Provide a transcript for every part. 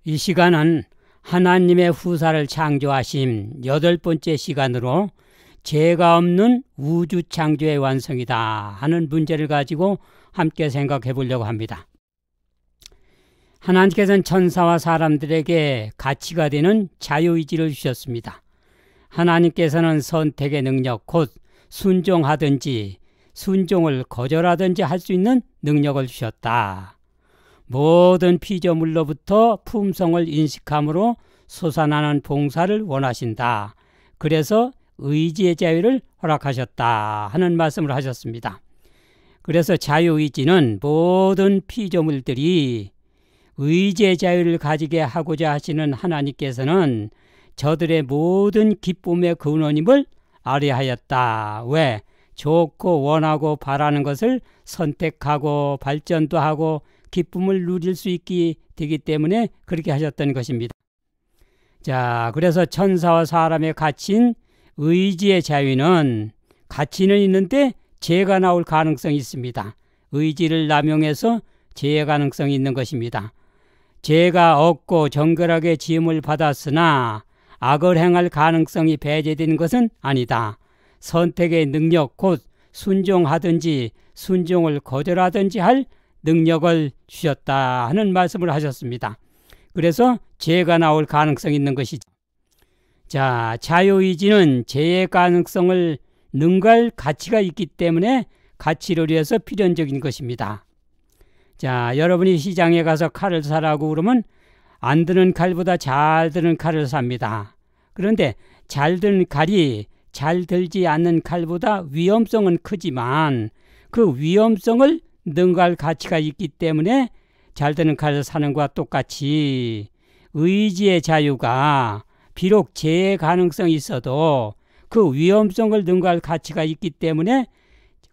이 시간은 하나님의 후사를 창조하신 8번째 시간으로 죄가 없는 우주 창조의 완성이다 하는 문제를 가지고 함께 생각해 보려고 합니다. 하나님께서는 천사와 사람들에게 가치가 되는 자유의지를 주셨습니다. 하나님께서는 선택의 능력, 곧 순종하든지 순종을 거절하든지 할 수 있는 능력을 주셨다. 모든 피조물로부터 품성을 인식함으로 솟아나는 봉사를 원하신다. 그래서 의지의 자유를 허락하셨다 하는 말씀을 하셨습니다. 그래서 자유의지는 모든 피조물들이 의지의 자유를 가지게 하고자 하시는 하나님께서는 저들의 모든 기쁨의 근원임을 아뢰하였다. 왜? 좋고 원하고 바라는 것을 선택하고 발전도 하고 기쁨을 누릴 수 있게 되기 때문에 그렇게 하셨던 것입니다. 자, 그래서 천사와 사람의 가치인 의지의 자유는 가치는 있는데 죄가 나올 가능성이 있습니다. 의지를 남용해서 죄의 가능성이 있는 것입니다. 죄가 없고 정결하게 지음을 받았으나 악을 행할 가능성이 배제되는 것은 아니다. 선택의 능력, 곧 순종하든지 순종을 거절하든지 할 능력을 주셨다 하는 말씀을 하셨습니다. 그래서 죄가 나올 가능성이 있는 것이죠. 자, 자유의지는 죄의 가능성을 능가할 가치가 있기 때문에 가치를 위해서 필연적인 것입니다. 자, 여러분이 시장에 가서 칼을 사라고 그러면 안 드는 칼보다 잘 드는 칼을 삽니다. 그런데 잘 드는 칼이 잘 들지 않는 칼보다 위험성은 크지만 그 위험성을 능가할 가치가 있기 때문에 잘 드는 칼을 사는 것과 똑같이 의지의 자유가 비록 죄의 가능성이 있어도 그 위험성을 능가할 가치가 있기 때문에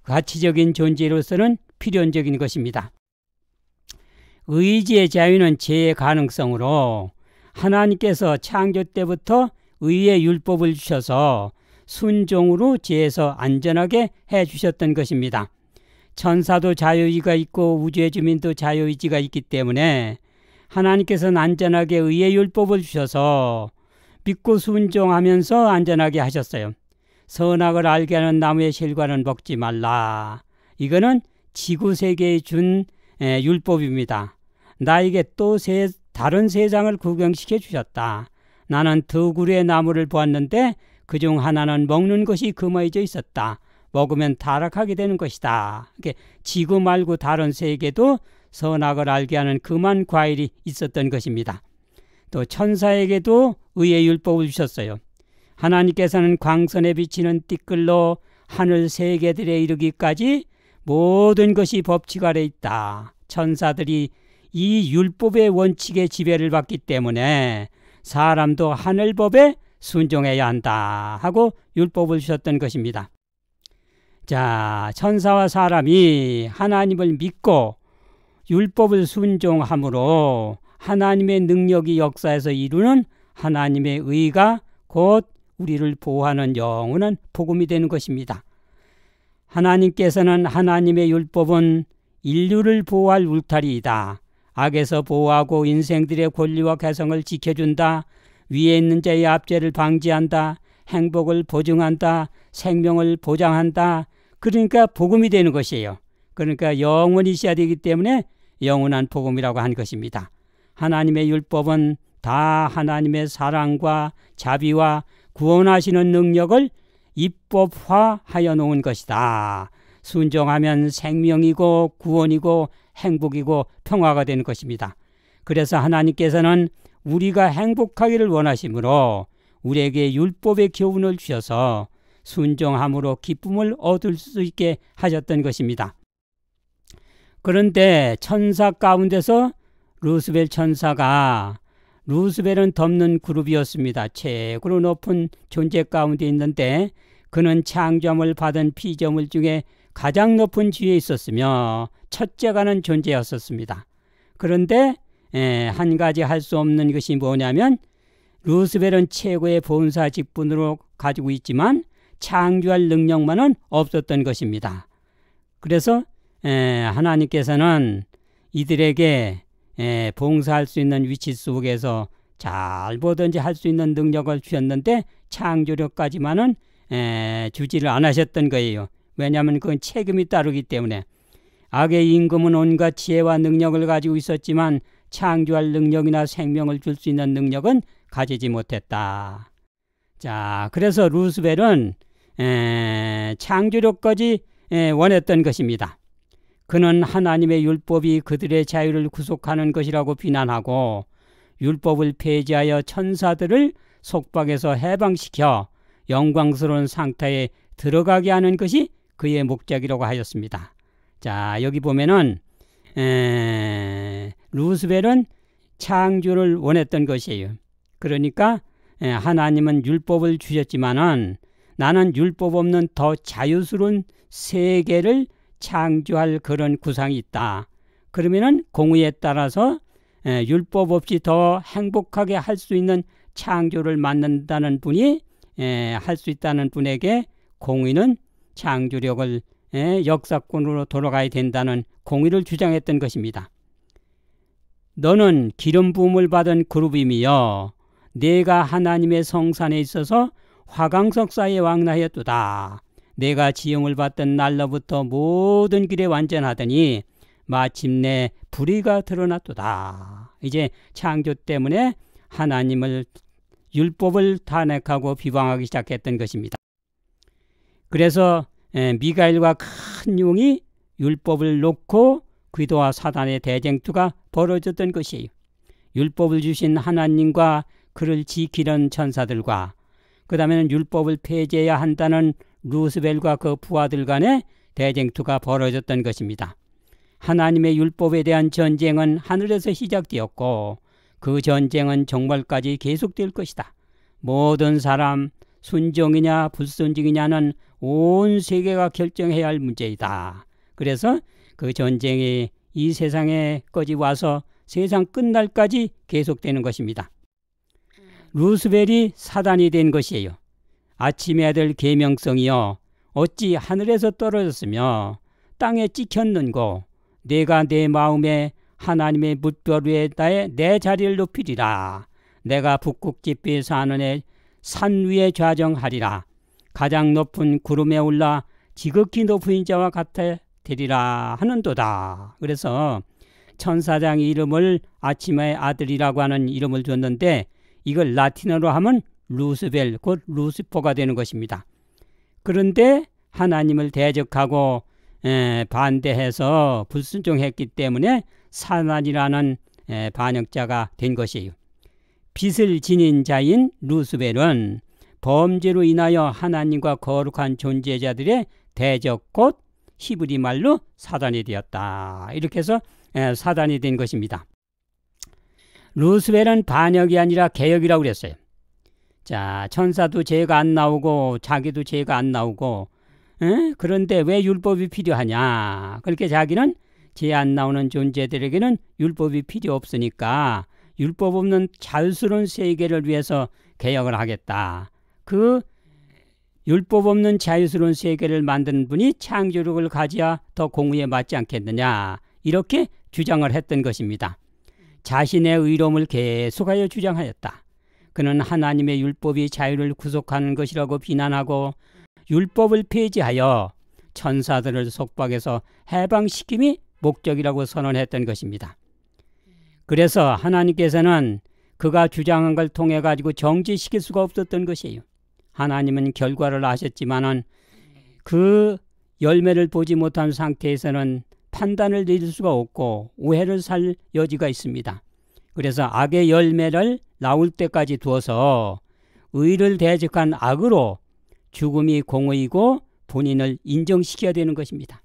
가치적인 존재로서는 필연적인 것입니다. 의지의 자유는 죄의 가능성으로 하나님께서 창조 때부터 의의 율법을 주셔서 순종으로 죄에서 안전하게 해주셨던 것입니다. 천사도 자유의지가 있고 우주의 주민도 자유의지가 있기 때문에 하나님께서는 안전하게 의의 율법을 주셔서 믿고 순종하면서 안전하게 하셨어요. 선악을 알게 하는 나무의 실과는 먹지 말라. 이거는 지구세계에 준 율법입니다. 나에게 또 다른 세상을 구경시켜 주셨다. 나는 두 그루의 나무를 보았는데 그중 하나는 먹는 것이 금어져 있었다. 먹으면 타락하게 되는 것이다. 지구 말고 다른 세계도 선악을 알게 하는 금한 과일이 있었던 것입니다. 또 천사에게도 의의 율법을 주셨어요. 하나님께서는 광선에 비치는 띠끌로 하늘 세계들에 이르기까지 모든 것이 법칙 아래 있다. 천사들이 이 율법의 원칙에 지배를 받기 때문에 사람도 하늘법에 순종해야 한다 하고 율법을 주셨던 것입니다. 자, 천사와 사람이 하나님을 믿고 율법을 순종함으로 하나님의 능력이 역사에서 이루는 하나님의 의가 곧 우리를 보호하는 영원한 복음이 되는 것입니다. 하나님께서는 하나님의 율법은 인류를 보호할 울타리이다. 악에서 보호하고 인생들의 권리와 개성을 지켜준다. 위에 있는 자의 압제를 방지한다. 행복을 보증한다. 생명을 보장한다. 그러니까 복음이 되는 것이에요. 그러니까 영원히 있어야 되기 때문에 영원한 복음이라고 한 것입니다. 하나님의 율법은 다 하나님의 사랑과 자비와 구원하시는 능력을 입법화하여 놓은 것이다. 순종하면 생명이고 구원이고 행복이고 평화가 되는 것입니다. 그래서 하나님께서는 우리가 행복하기를 원하시므로 우리에게 율법의 교훈을 주셔서 순종함으로 기쁨을 얻을 수 있게 하셨던 것입니다. 그런데 천사 가운데서 루스벨 천사가, 루스벨은 덮는 그룹이었습니다. 최고로 높은 존재 가운데 있는데 그는 창조함을 받은 피조물 중에 가장 높은 지위에 있었으며 첫째가는 존재였었습니다. 그런데 한 가지 할 수 없는 것이 뭐냐면 루스벨은 최고의 본사 직분으로 가지고 있지만 창조할 능력만은 없었던 것입니다. 그래서 하나님께서는 이들에게 봉사할 수 있는 위치 속에서 잘 보든지 할 수 있는 능력을 주셨는데 창조력까지만은 주지를 않으셨던 거예요. 왜냐하면 그건 책임이 따르기 때문에. 악의 임금은 온갖 지혜와 능력을 가지고 있었지만 창조할 능력이나 생명을 줄 수 있는 능력은 가지지 못했다. 자, 그래서 루스벨은 창조력까지 원했던 것입니다. 그는 하나님의 율법이 그들의 자유를 구속하는 것이라고 비난하고 율법을 폐지하여 천사들을 속박에서 해방시켜 영광스러운 상태에 들어가게 하는 것이 그의 목적이라고 하였습니다. 자, 여기 보면은 루스벨은 창조를 원했던 것이에요. 그러니까 하나님은 율법을 주셨지만은 나는 율법 없는 더 자유스러운 세계를 창조할 그런 구상이 있다. 그러면은 공의에 따라서 율법 없이 더 행복하게 할 수 있는 창조를 만든다는 분이 할 수 있다는 분에게 공의는 창조력을 역사권으로 돌아가야 된다는 공의를 주장했던 것입니다. 너는 기름 부음을 받은 그룹이며 내가 하나님의 성산에 있어서 화강석 사이에 왕래하였도다. 내가 지형을 받던 날로부터 모든 길에 완전하더니 마침내 불의가 드러났도다. 이제 창조 때문에 하나님을 율법을 탄핵하고 비방하기 시작했던 것입니다. 그래서 미가엘과 큰 용이 율법을 놓고 그리스도와 사단의 대쟁투가 벌어졌던 것이에요. 율법을 주신 하나님과 그를 지키는 천사들과 그 다음에는 율법을 폐지해야 한다는 루스벨과 그 부하들 간의 대쟁투가 벌어졌던 것입니다. 하나님의 율법에 대한 전쟁은 하늘에서 시작되었고 그 전쟁은 정말까지 계속될 것이다. 모든 사람 순종이냐 불순종이냐는 온 세계가 결정해야 할 문제이다. 그래서 그 전쟁이 이 세상에까지 와서 세상 끝날까지 계속되는 것입니다. 루스벨이 사단이 된 것이에요. 아침에 아들 계명성이여 어찌 하늘에서 떨어졌으며 땅에 찍혔는고 내가 내 마음에 하나님의 뭇별 위에 내 자리를 높이리라. 내가 북극 깊이 사는 애 산 위에 좌정하리라. 가장 높은 구름에 올라 지극히 높은 자와 같아 되리라 하는도다. 그래서 천사장이 이름을 아침의 아들이라고 하는 이름을 줬는데 이걸 라틴어로 하면 루스벨 곧 루시퍼가 되는 것입니다. 그런데 하나님을 대적하고 반대해서 불순종했기 때문에 사단이라는 반역자가 된 것이에요. 빛을 지닌 자인 루스벨은 범죄로 인하여 하나님과 거룩한 존재자들의 대적 곧 히브리 말로 사단이 되었다. 이렇게 해서 사단이 된 것입니다. 루스벨은 반역이 아니라 개혁이라고 그랬어요. 자, 천사도 죄가 안 나오고 자기도 죄가 안 나오고 그런데 왜 율법이 필요하냐. 그렇게 자기는 죄 안 나오는 존재들에게는 율법이 필요 없으니까 율법 없는 자유스러운 세계를 위해서 개혁을 하겠다. 그 율법 없는 자유스러운 세계를 만드는 분이 창조력을 가져야 더 공의에 맞지 않겠느냐. 이렇게 주장을 했던 것입니다. 자신의 의로움을 계속하여 주장하였다. 그는 하나님의 율법이 자유를 구속하는 것이라고 비난하고 율법을 폐지하여 천사들을 속박해서 해방시킴이 목적이라고 선언했던 것입니다. 그래서 하나님께서는 그가 주장한 걸 통해 가지고 정지시킬 수가 없었던 것이에요. 하나님은 결과를 아셨지만은 그 열매를 보지 못한 상태에서는 판단을 내릴 수가 없고 오해를 살 여지가 있습니다. 그래서 악의 열매를 나올 때까지 두어서 의를 대적한 악으로 죽음이 공의이고 본인을 인정시켜야 되는 것입니다.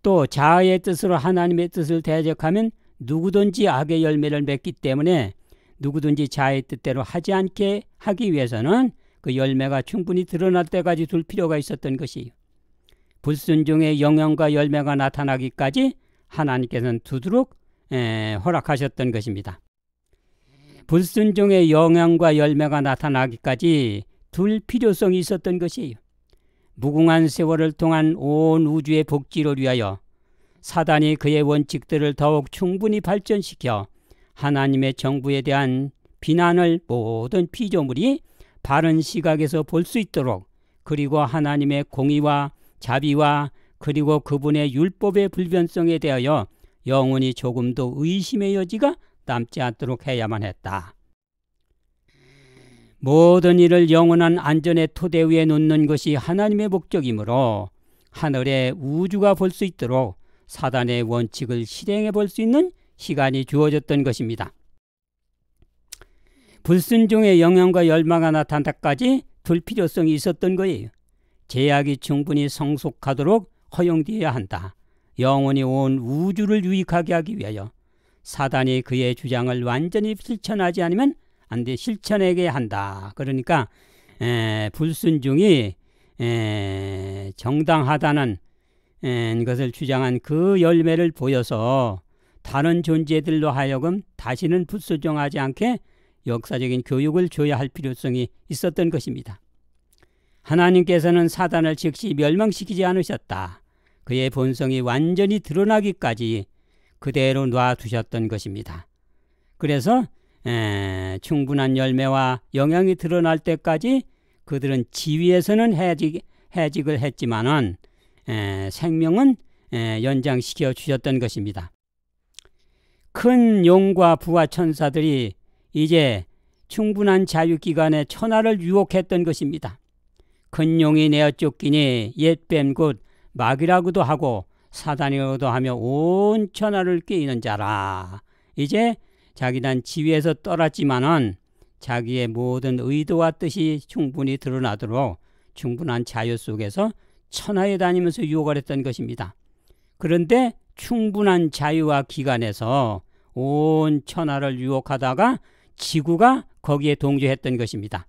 또 자아의 뜻으로 하나님의 뜻을 대적하면 누구든지 악의 열매를 맺기 때문에 누구든지 자아의 뜻대로 하지 않게 하기 위해서는 그 열매가 충분히 드러날 때까지 둘 필요가 있었던 것이에요. 불순종의 영향과 열매가 나타나기까지 하나님께서는 두도록 허락하셨던 것입니다. 불순종의 영향과 열매가 나타나기까지 둘 필요성이 있었던 것이에요. 무궁한 세월을 통한 온 우주의 복지를 위하여 사단이 그의 원칙들을 더욱 충분히 발전시켜 하나님의 정부에 대한 비난을 모든 피조물이 바른 시각에서 볼 수 있도록, 그리고 하나님의 공의와 자비와 그리고 그분의 율법의 불변성에 대하여 영원히 조금도 의심의 여지가 남지 않도록 해야만 했다. 모든 일을 영원한 안전의 토대 위에 놓는 것이 하나님의 목적이므로 하늘의 우주가 볼 수 있도록 사단의 원칙을 실행해 볼 수 있는 시간이 주어졌던 것입니다. 불순종의 영향과 열망가 나타날 때까지 둘 필요성이 있었던 거예요. 제약이 충분히 성숙하도록 허용되어야 한다. 영원히 온 우주를 유익하게 하기 위하여 사단이 그의 주장을 완전히 실천하지 않으면 안 돼, 실천하게 한다. 그러니까 불순종이 정당하다는 것을 주장한 그 열매를 보여서 다른 존재들로 하여금 다시는 불순종하지 않게 역사적인 교육을 줘야 할 필요성이 있었던 것입니다. 하나님께서는 사단을 즉시 멸망시키지 않으셨다. 그의 본성이 완전히 드러나기까지 그대로 놔두셨던 것입니다. 그래서 충분한 열매와 영향이 드러날 때까지 그들은 지위에서는 해직을 했지만은 생명은 연장시켜 주셨던 것입니다. 큰 용과 부와 천사들이 이제 충분한 자유기간에 천하를 유혹했던 것입니다. 큰 용이 내어 쫓기니 옛뱀 곧 마귀라고도 하고 사단이라고도 하며 온 천하를 꾀이는 자라. 이제 자기는 지위에서 떠났지만은 자기의 모든 의도와 뜻이 충분히 드러나도록 충분한 자유 속에서 천하에 다니면서 유혹을 했던 것입니다. 그런데 충분한 자유와 기간에서 온 천하를 유혹하다가 지구가 거기에 동조했던 것입니다.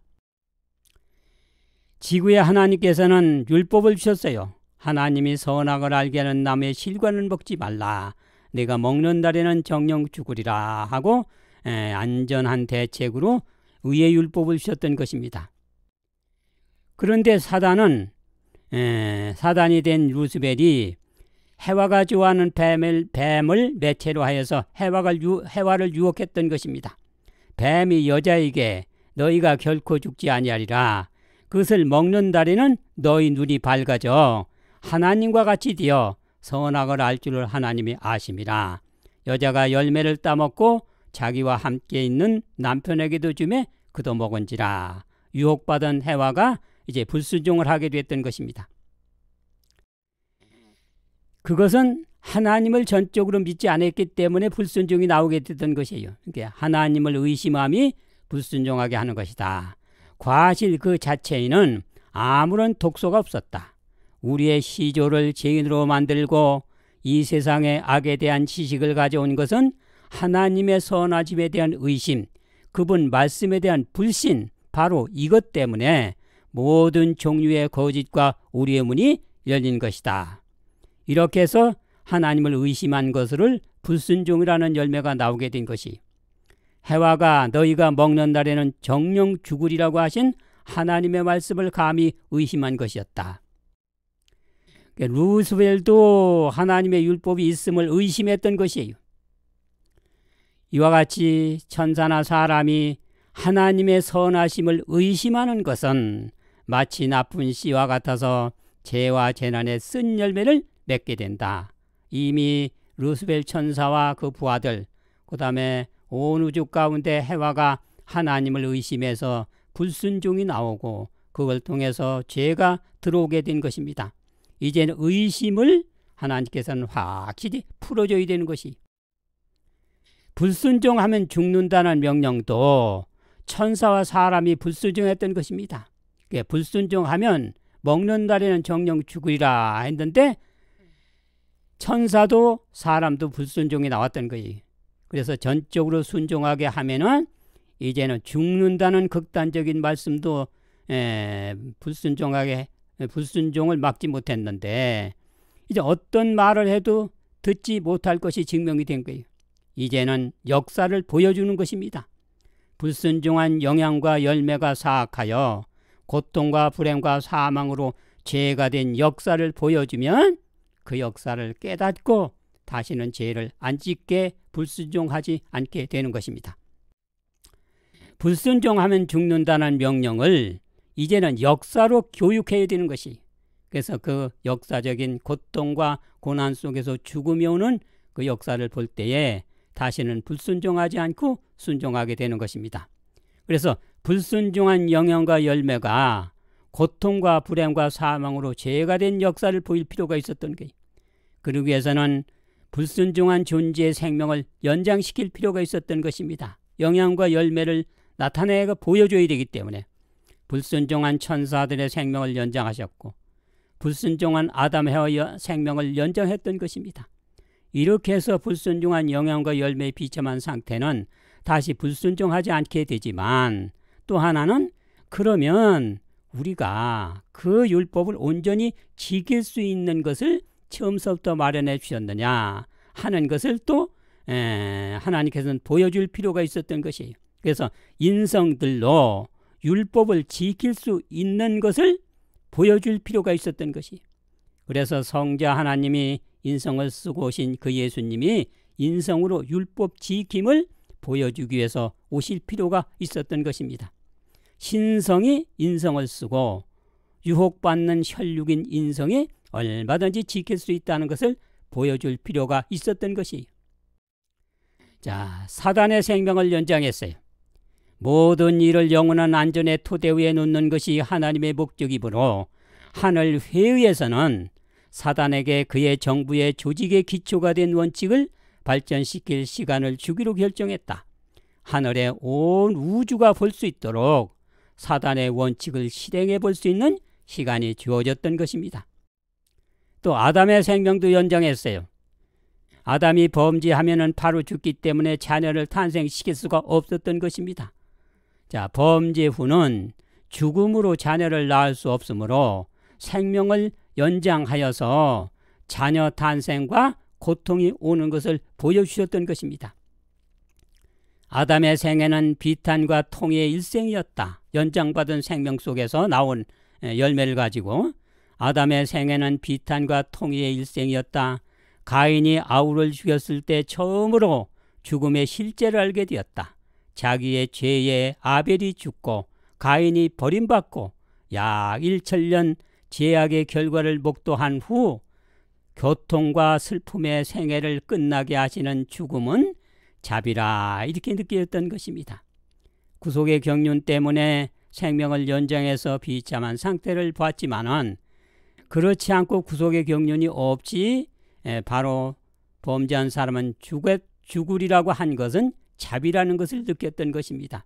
지구에 하나님께서는 율법을 주셨어요. 하나님이 선악을 알게 하는 나무의 실과는 먹지 말라. 내가 먹는 날에는 정령 죽으리라 하고 안전한 대책으로 의의 율법을 주셨던 것입니다. 그런데 사단이 된 루스벨이 해와가 좋아하는 뱀을 매체로 하여서 해와를 유혹했던 것입니다. 뱀이 여자에게 너희가 결코 죽지 아니하리라. 그것을 먹는 날에는 너희 눈이 밝아져 하나님과 같이 되어 선악을 알 줄을 하나님이 아심이라. 여자가 열매를 따먹고 자기와 함께 있는 남편에게도 주매 그도 먹은지라. 유혹받은 해와가 이제 불순종을 하게 됐던 것입니다. 그것은 하나님을 전적으로 믿지 않았기 때문에 불순종이 나오게 됐던 것이에요. 그러니까 하나님을 의심함이 불순종하게 하는 것이다. 과실 그 자체에는 아무런 독소가 없었다. 우리의 시조를 죄인으로 만들고 이 세상의 악에 대한 지식을 가져온 것은 하나님의 선하심에 대한 의심, 그분 말씀에 대한 불신, 바로 이것 때문에 모든 종류의 거짓과 우리의 문이 열린 것이다. 이렇게 해서 하나님을 의심한 것을 불순종이라는 열매가 나오게 된 것이, 해와가 너희가 먹는 날에는 정령 죽으리라고 하신 하나님의 말씀을 감히 의심한 것이었다. 루스벨도 하나님의 율법이 있음을 의심했던 것이에요. 이와 같이 천사나 사람이 하나님의 선하심을 의심하는 것은 마치 나쁜 씨와 같아서 죄와 재난의 쓴 열매를 맺게 된다. 이미 루스벨 천사와 그 부하들, 그 다음에 온 우주 가운데 해와가 하나님을 의심해서 불순종이 나오고 그걸 통해서 죄가 들어오게 된 것입니다. 이제는 의심을 하나님께서는 확실히 풀어줘야 되는 것이, 불순종하면 죽는다는 명령도 천사와 사람이 불순종했던 것입니다. 불순종하면 먹는 날에는 정령 죽으리라 했는데 천사도 사람도 불순종이 나왔던 거예요. 그래서 전적으로 순종하게 하면은 이제는 죽는다는 극단적인 말씀도 불순종을 막지 못했는데 이제 어떤 말을 해도 듣지 못할 것이 증명이 된 거예요. 이제는 역사를 보여주는 것입니다. 불순종한 영향과 열매가 사악하여 고통과 불행과 사망으로 죄가 된 역사를 보여주면 그 역사를 깨닫고 다시는 죄를 안 짓게 불순종하지 않게 되는 것입니다. 불순종하면 죽는다는 명령을 이제는 역사로 교육해야 되는 것이, 그래서 그 역사적인 고통과 고난 속에서 죽음이 오는 그 역사를 볼 때에 다시는 불순종하지 않고 순종하게 되는 것입니다. 그래서 불순종한 영향과 열매가 고통과 불행과 사망으로 죄가 된 역사를 보일 필요가 있었던 거예요. 그러기 위해서는 불순종한 존재의 생명을 연장시킬 필요가 있었던 것입니다. 영향과 열매를 나타내고 보여줘야 되기 때문에 불순종한 천사들의 생명을 연장하셨고 불순종한 아담 해와의 생명을 연장했던 것입니다. 이렇게 해서 불순종한 영향과 열매의 비참한 상태는 다시 불순종하지 않게 되지만, 또 하나는 그러면 우리가 그 율법을 온전히 지킬 수 있는 것을 처음부터 마련해 주셨느냐 하는 것을 또 하나님께서는 보여줄 필요가 있었던 것이에요. 그래서 인성들로 율법을 지킬 수 있는 것을 보여줄 필요가 있었던 것이에요. 그래서 성자 하나님이 인성을 쓰고 오신 그 예수님이 인성으로 율법 지킴을 보여주기 위해서 오실 필요가 있었던 것입니다. 신성이 인성을 쓰고 유혹받는 혈육인 인성이 얼마든지 지킬 수 있다는 것을 보여줄 필요가 있었던 것이에요. 자, 사단의 생명을 연장했어요. 모든 일을 영원한 안전의 토대 위에 놓는 것이 하나님의 목적이므로 하늘 회의에서는 사단에게 그의 정부의 조직의 기초가 된 원칙을 발전시킬 시간을 주기로 결정했다. 하늘의 온 우주가 볼 수 있도록 사단의 원칙을 실행해 볼 수 있는 시간이 주어졌던 것입니다. 또 아담의 생명도 연장했어요. 아담이 범죄하면은 바로 죽기 때문에 자녀를 탄생시킬 수가 없었던 것입니다. 자, 범죄 후는 죽음으로 자녀를 낳을 수 없으므로 생명을 연장하여서 자녀 탄생과 고통이 오는 것을 보여주셨던 것입니다. 아담의 생애는 비탄과 통의 일생이었다. 연장받은 생명 속에서 나온 열매를 가지고 아담의 생애는 비탄과 통의 일생이었다. 가인이 아우를 죽였을 때 처음으로 죽음의 실제를 알게 되었다. 자기의 죄에 아벨이 죽고 가인이 버림받고 약 1천년 죄악의 결과를 목도한 후 고통과 슬픔의 생애를 끝나게 하시는 죽음은 자비라 이렇게 느꼈던 것입니다. 구속의 경륜 때문에 생명을 연장해서 비참한 상태를 봤지만은 그렇지 않고 구속의 경륜이 없이 바로 범죄한 사람은 죽으리라고 한 것은 자비라는 것을 느꼈던 것입니다.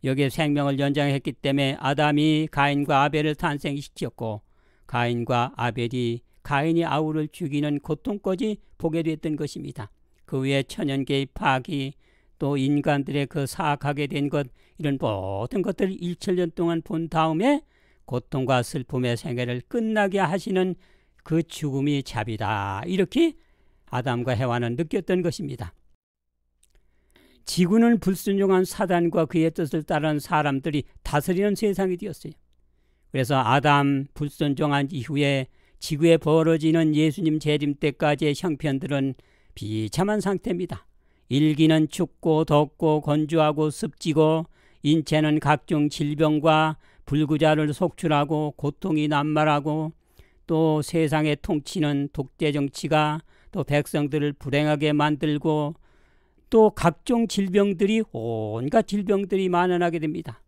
여기에 생명을 연장했기 때문에 아담이 가인과 아벨을 탄생시켰고 가인과 아벨이 가인이 아우를 죽이는 고통까지 보게 됐던 것입니다. 그 외에 천연계의 파기, 또 인간들의 그 사악하게 된 것, 이런 모든 것들을 1천년 동안 본 다음에 고통과 슬픔의 생애를 끝나게 하시는 그 죽음이 자비다. 이렇게 아담과 해와는 느꼈던 것입니다. 지구는 불순종한 사단과 그의 뜻을 따르는 사람들이 다스리는 세상이 되었어요. 그래서 아담 불순종한 이후에 지구에 벌어지는 예수님 재림 때까지의 형편들은 비참한 상태입니다. 일기는 춥고 덥고 건조하고 습지고 인체는 각종 질병과 불구자를 속출하고 고통이 난말하고 또 세상의 통치는 독재 정치가 또 백성들을 불행하게 만들고 또 각종 질병들이 온갖 질병들이 만연하게 됩니다.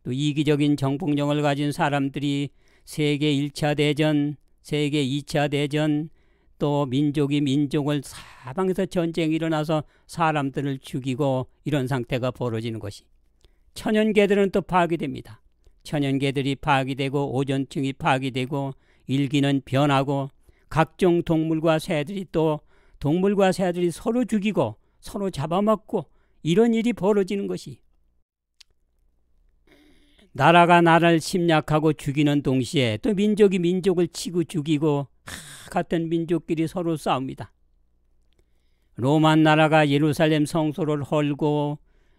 또 이기적인 정복력을 가진 사람들이 세계 1차 대전, 세계 2차 대전, 또 민족이 민족을 사방에서 전쟁이 일어나서 사람들을 죽이고 이런 상태가 벌어지는 것이, 천연계들은 또 파괴됩니다. 천연계들이 파괴되고 오존층이 파괴되고 일기는 변하고 각종 동물과 새들이 또 동물과 새들이 서로 죽이고 서로 잡아먹고 이런 일이 벌어지는 것이, 나라가 나라를 침략하고 죽이는 동시에 또 민족이 민족을 치고 죽이고 같은 민족끼리 서로 싸웁니다. 로마 나라가 예루살렘 성소를 헐고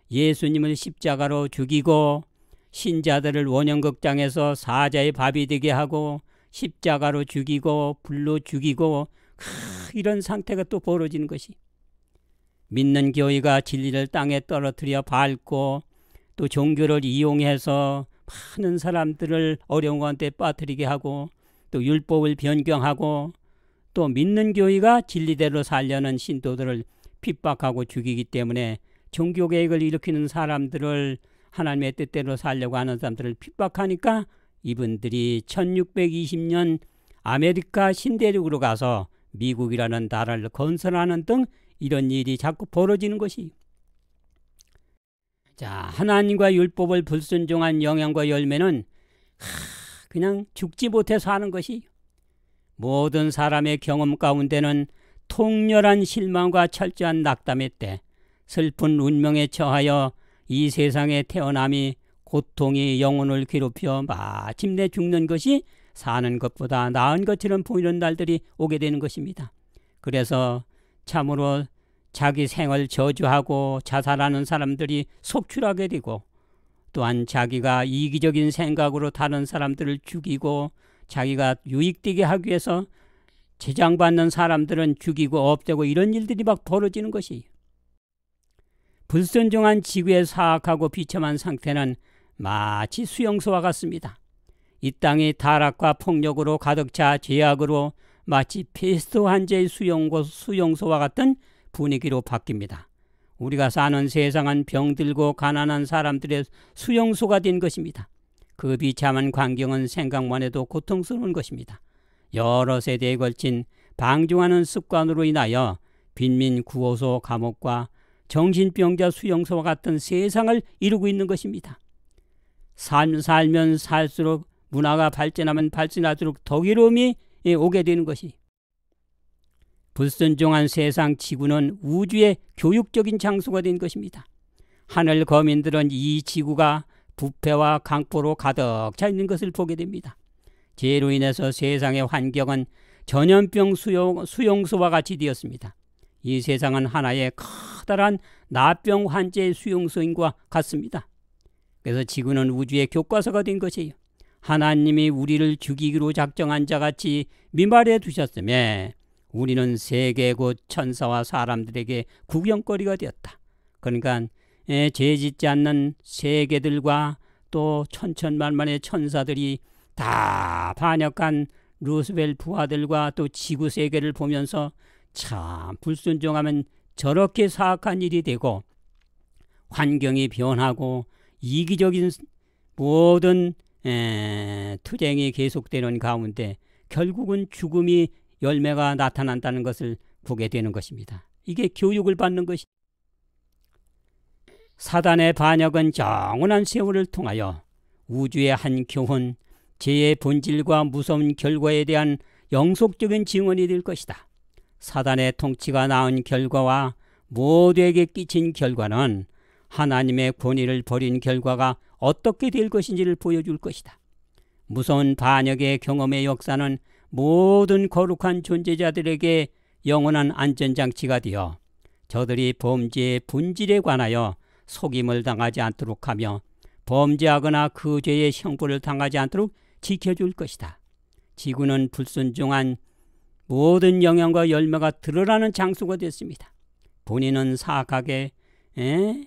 예수님을 십자가로 죽이고 신자들을 원형극장에서 사자의 밥이 되게 하고 십자가로 죽이고 불로 죽이고 이런 상태가 또 벌어지는 것이, 믿는 교회가 진리를 땅에 떨어뜨려 밟고 또 종교를 이용해서 많은 사람들을 어려운 가운데 빠뜨리게 하고 또 율법을 변경하고 또 믿는 교회가 진리대로 살려는 신도들을 핍박하고 죽이기 때문에 종교개혁을 일으키는 사람들을, 하나님의 뜻대로 살려고 하는 사람들을 핍박하니까 이분들이 1620년 아메리카 신대륙으로 가서 미국이라는 나라를 건설하는 등 이런 일이 자꾸 벌어지는 것이, 자, 하나님과 율법을 불순종한 영향과 열매는 그냥 죽지 못해서 하는 것이, 모든 사람의 경험 가운데는 통렬한 실망과 철저한 낙담의 때, 슬픈 운명에 처하여 이 세상에 태어남이 고통이 영혼을 괴롭혀 마침내 죽는 것이 사는 것보다 나은 것처럼 보이는 날들이 오게 되는 것입니다. 그래서 참으로 자기 생을 저주하고 자살하는 사람들이 속출하게 되고, 또한 자기가 이기적인 생각으로 다른 사람들을 죽이고 자기가 유익되게 하기 위해서 재장받는 사람들은 죽이고 없애고 이런 일들이 막 벌어지는 것이, 불순종한 지구의 사악하고 비참한 상태는 마치 수용소와 같습니다. 이 땅이 타락과 폭력으로 가득 차 죄악으로 마치 패스트 환자의 수용소와 같은 분위기로 바뀝니다. 우리가 사는 세상은 병들고 가난한 사람들의 수용소가 된 것입니다. 그 비참한 광경은 생각만 해도 고통스러운 것입니다. 여러 세대에 걸친 방종하는 습관으로 인하여 빈민 구호소 감옥과 정신병자 수용소와 같은 세상을 이루고 있는 것입니다. 살면 살수록, 문화가 발전하면 발전할수록 덕이로움이 오게 되는 것이, 불순종한 세상 지구는 우주의 교육적인 장소가 된 것입니다. 하늘 거민들은 이 지구가 부패와 강포로 가득 차 있는 것을 보게 됩니다. 죄로 인해서 세상의 환경은 전염병 수용소와 같이 되었습니다. 이 세상은 하나의 커다란 나병 환자의 수용소인 것 같습니다. 그래서 지구는 우주의 교과서가 된 것이에요. 하나님이 우리를 죽이기로 작정한 자같이 미말해 두셨음에 우리는 세계 곧 천사와 사람들에게 구경거리가 되었다. 그러니까 죄짓지 않는 세계들과 또 천천만만의 천사들이 다 반역한 루스벨 부하들과 또 지구 세계를 보면서 참 불순종하면 저렇게 사악한 일이 되고 환경이 변하고 이기적인 모든 투쟁이 계속되는 가운데 결국은 죽음이 열매가 나타난다는 것을 보게 되는 것입니다. 이게 교육을 받는 것이, 사단의 반역은 영원한 세월을 통하여 우주의 한 교훈, 죄의 본질과 무서운 결과에 대한 영속적인 증언이 될 것이다. 사단의 통치가 낳은 결과와 모두에게 끼친 결과는 하나님의 권위를 버린 결과가 어떻게 될 것인지를 보여줄 것이다. 무서운 반역의 경험의 역사는 모든 거룩한 존재자들에게 영원한 안전장치가 되어 저들이 범죄의 본질에 관하여 속임을 당하지 않도록 하며 범죄하거나 그 죄의 형벌을 당하지 않도록 지켜줄 것이다. 지구는 불순종한 모든 영향과 열매가 드러나는 장소가 됐습니다. 본인은 사악하게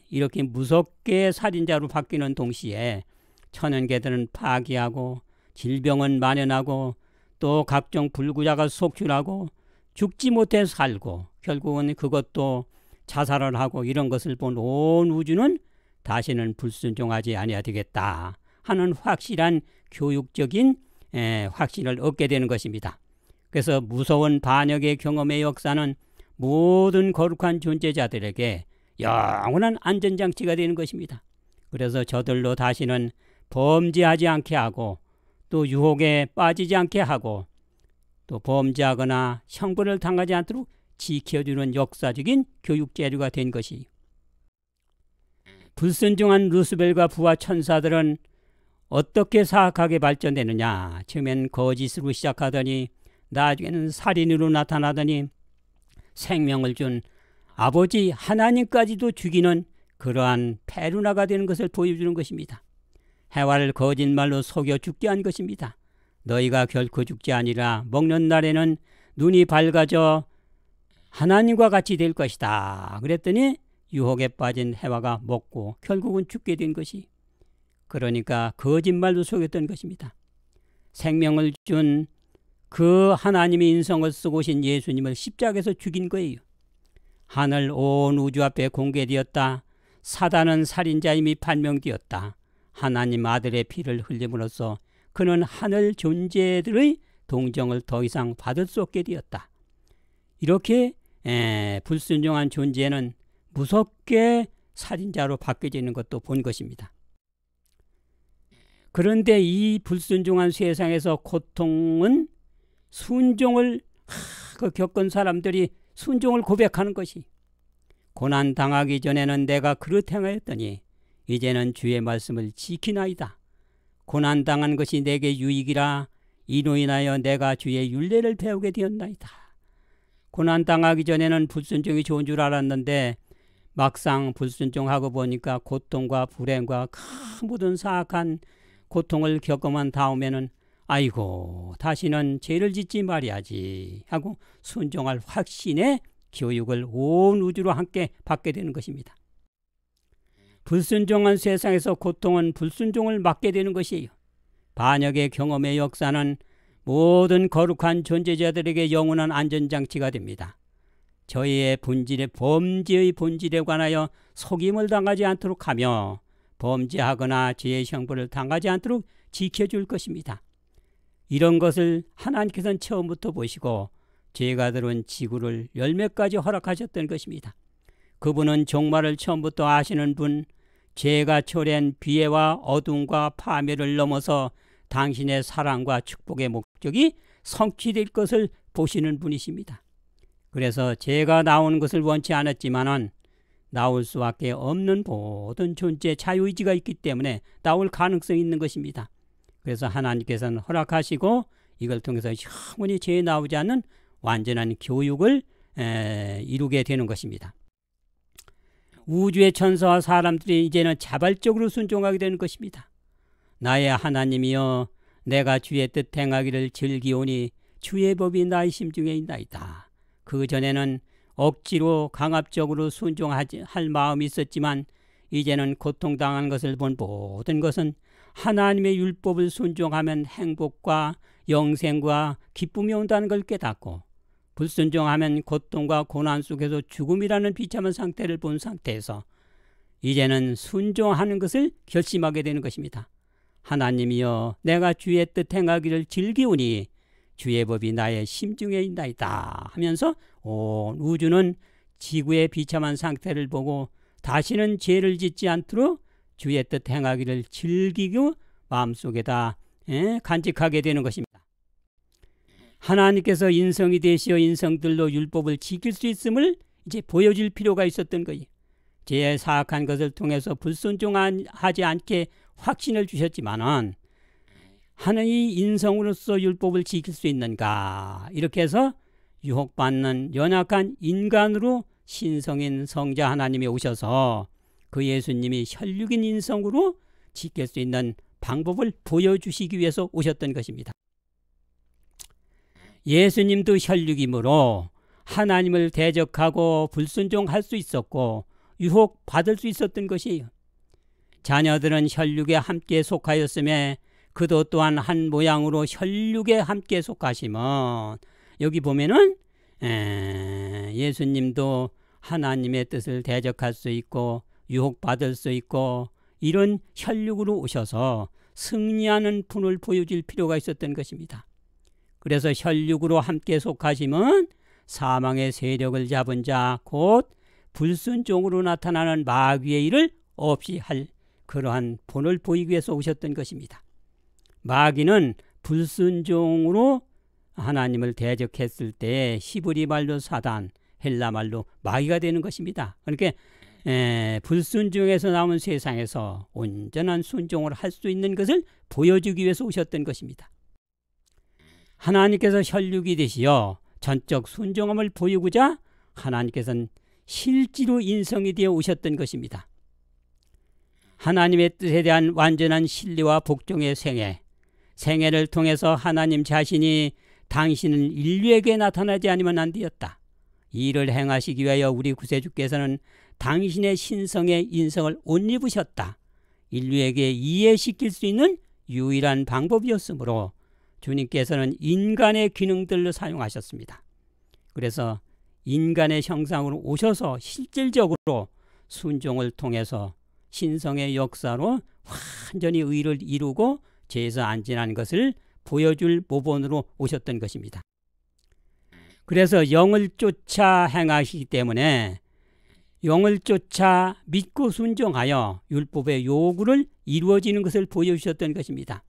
이렇게 무섭게 살인자로 바뀌는 동시에 천연계들은 파괴하고 질병은 만연하고 또 각종 불구자가 속출하고 죽지 못해 살고 결국은 그것도 자살을 하고 이런 것을 본 온 우주는 다시는 불순종하지 아니해야 되겠다 하는 확실한 교육적인 확신을 얻게 되는 것입니다. 그래서 무서운 반역의 경험의 역사는 모든 거룩한 존재자들에게 영원한 안전장치가 되는 것입니다. 그래서 저들로 다시는 범죄하지 않게 하고 또 유혹에 빠지지 않게 하고 또 범죄하거나 형벌을 당하지 않도록 지켜주는 역사적인 교육 재료가 된 것이, 불순종한 루스벨과 부하 천사들은 어떻게 사악하게 발전되느냐. 처음엔 거짓으로 시작하더니 나중에는 살인으로 나타나더니 생명을 준 아버지 하나님까지도 죽이는 그러한 페루나가 되는 것을 보여주는 것입니다. 해와를 거짓말로 속여 죽게 한 것입니다. 너희가 결코 죽지 아니라 먹는 날에는 눈이 밝아져 하나님과 같이 될 것이다. 그랬더니 유혹에 빠진 해와가 먹고 결국은 죽게 된 것이, 그러니까 거짓말로 속였던 것입니다. 생명을 준 그 하나님의 인성을 쓰고 오신 예수님을 십자가에서 죽인 거예요. 하늘 온 우주 앞에 공개되었다. 사단은 살인자임이 판명되었다. 하나님 아들의 피를 흘림으로써 그는 하늘 존재들의 동정을 더 이상 받을 수 없게 되었다. 이렇게 불순종한 존재는 무섭게 살인자로 바뀌어지는 것도 본 것입니다. 그런데 이 불순종한 세상에서 고통은 순종을 겪은 사람들이 순종을 고백하는 것이, 고난 당하기 전에는 내가 그릇 행하였더니 이제는 주의 말씀을 지키나이다. 고난 당한 것이 내게 유익이라. 이로 인하여 내가 주의 율례를 배우게 되었나이다. 고난 당하기 전에는 불순종이 좋은 줄 알았는데 막상 불순종하고 보니까 고통과 불행과 큰 모든 사악한 고통을 겪어만 다음에는 아이고 다시는 죄를 짓지 말아야지 하고 순종할 확신의 교육을 온 우주로 함께 받게 되는 것입니다. 불순종한 세상에서 고통은 불순종을 맞게 되는 것이에요. 반역의 경험의 역사는 모든 거룩한 존재자들에게 영원한 안전장치가 됩니다. 저희의 본질의 범죄의 본질에 관하여 속임을 당하지 않도록 하며 범죄하거나 죄의 형벌을 당하지 않도록 지켜줄 것입니다. 이런 것을 하나님께서는 처음부터 보시고 죄가 들어온 지구를 열매까지 허락하셨던 것입니다. 그분은 종말을 처음부터 아시는 분, 죄가 초래한 비애와 어둠과 파멸을 넘어서 당신의 사랑과 축복의 목적이 성취될 것을 보시는 분이십니다. 그래서 죄가 나오는 것을 원치 않았지만은 나올 수밖에 없는 모든 존재의 자유의지가 있기 때문에 나올 가능성이 있는 것입니다. 그래서 하나님께서는 허락하시고 이걸 통해서 영원히 죄 나오지 않는 완전한 교육을 이루게 되는 것입니다. 우주의 천사와 사람들이 이제는 자발적으로 순종하게 되는 것입니다. 나의 하나님이여 내가 주의 뜻 행하기를 즐기오니 주의 법이 나의 심중에 있나이다. 그 전에는 억지로 강압적으로 순종할 마음이 있었지만 이제는 고통당한 것을 본 모든 것은 하나님의 율법을 순종하면 행복과 영생과 기쁨이 온다는 걸 깨닫고 불순종하면 고통과 고난 속에서 죽음이라는 비참한 상태를 본 상태에서 이제는 순종하는 것을 결심하게 되는 것입니다. 하나님이여 내가 주의 뜻 행하기를 즐기오니 주의 법이 나의 심중에 있나이다 하면서 온 우주는 지구의 비참한 상태를 보고 다시는 죄를 짓지 않도록 주의 뜻 행하기를 즐기고 마음속에다 간직하게 되는 것입니다. 하나님께서 인성이 되시어 인성들로 율법을 지킬 수 있음을 이제 보여줄 필요가 있었던 거예요. 죄의 사악한 것을 통해서 불순종하지 않게 확신을 주셨지만은 하나님의 인성으로서 율법을 지킬 수 있는가, 이렇게 해서 유혹받는 연약한 인간으로 신성인 성자 하나님이 오셔서 그 예수님이 혈육인 인성으로 지킬 수 있는 방법을 보여주시기 위해서 오셨던 것입니다. 예수님도 혈육이므로 하나님을 대적하고 불순종할 수 있었고 유혹받을 수 있었던 것이에요. 자녀들은 혈육에 함께 속하였음에 그도 또한 한 모양으로 혈육에 함께 속하시면, 여기 보면은 예수님도 하나님의 뜻을 대적할 수 있고 유혹받을 수 있고 이런 혈육으로 오셔서 승리하는 분을 보여줄 필요가 있었던 것입니다. 그래서 혈육으로 함께 속하시면 사망의 세력을 잡은 자 곧 불순종으로 나타나는 마귀의 일을 없이 할 그러한 본을 보이기 위해서 오셨던 것입니다. 마귀는 불순종으로 하나님을 대적했을 때 히브리 말로 사단, 헬라 말로 마귀가 되는 것입니다. 그러니까 불순종에서 나온 세상에서 온전한 순종을 할 수 있는 것을 보여주기 위해서 오셨던 것입니다. 하나님께서 혈육이 되시어 전적 순종함을 보이고자 하나님께서는 실제로 인성이 되어 오셨던 것입니다. 하나님의 뜻에 대한 완전한 신뢰와 복종의 생애를 통해서 하나님 자신이 당신은 인류에게 나타나지 않으면 안 되었다. 이를 행하시기 위하여 우리 구세주께서는 당신의 신성의 인성을 옷 입으셨다. 인류에게 이해시킬 수 있는 유일한 방법이었으므로 주님께서는 인간의 기능들로 사용하셨습니다. 그래서 인간의 형상으로 오셔서 실질적으로 순종을 통해서 신성의 역사로 완전히 의를 이루고 죄에서 안전한 것을 보여줄 모본으로 오셨던 것입니다. 그래서 영을 쫓아 행하시기 때문에 영을 쫓아 믿고 순종하여 율법의 요구를 이루어지는 것을 보여주셨던 것입니다.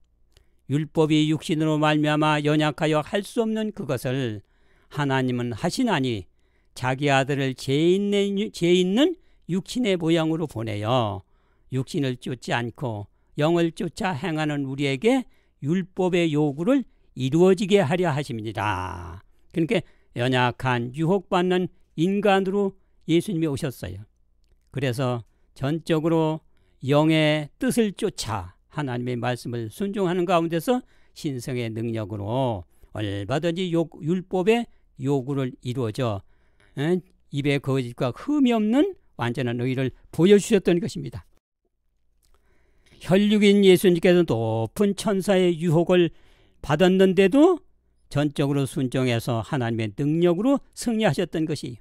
율법이 육신으로 말미암아 연약하여 할 수 없는 그것을 하나님은 하시나니 자기 아들을 죄 있는 육신의 모양으로 보내어 육신을 쫓지 않고 영을 쫓아 행하는 우리에게 율법의 요구를 이루어지게 하려 하십니다. 그러니까 연약한 유혹받는 인간으로 예수님이 오셨어요. 그래서 전적으로 영의 뜻을 쫓아 하나님의 말씀을 순종하는 가운데서 신성의 능력으로 얼마든지 율법의 요구를 이루어져 입에 거짓과 흠이 없는 완전한 의를 보여주셨던 것입니다. 혈육인 예수님께서 높은 천사의 유혹을 받았는데도 전적으로 순종해서 하나님의 능력으로 승리하셨던 것이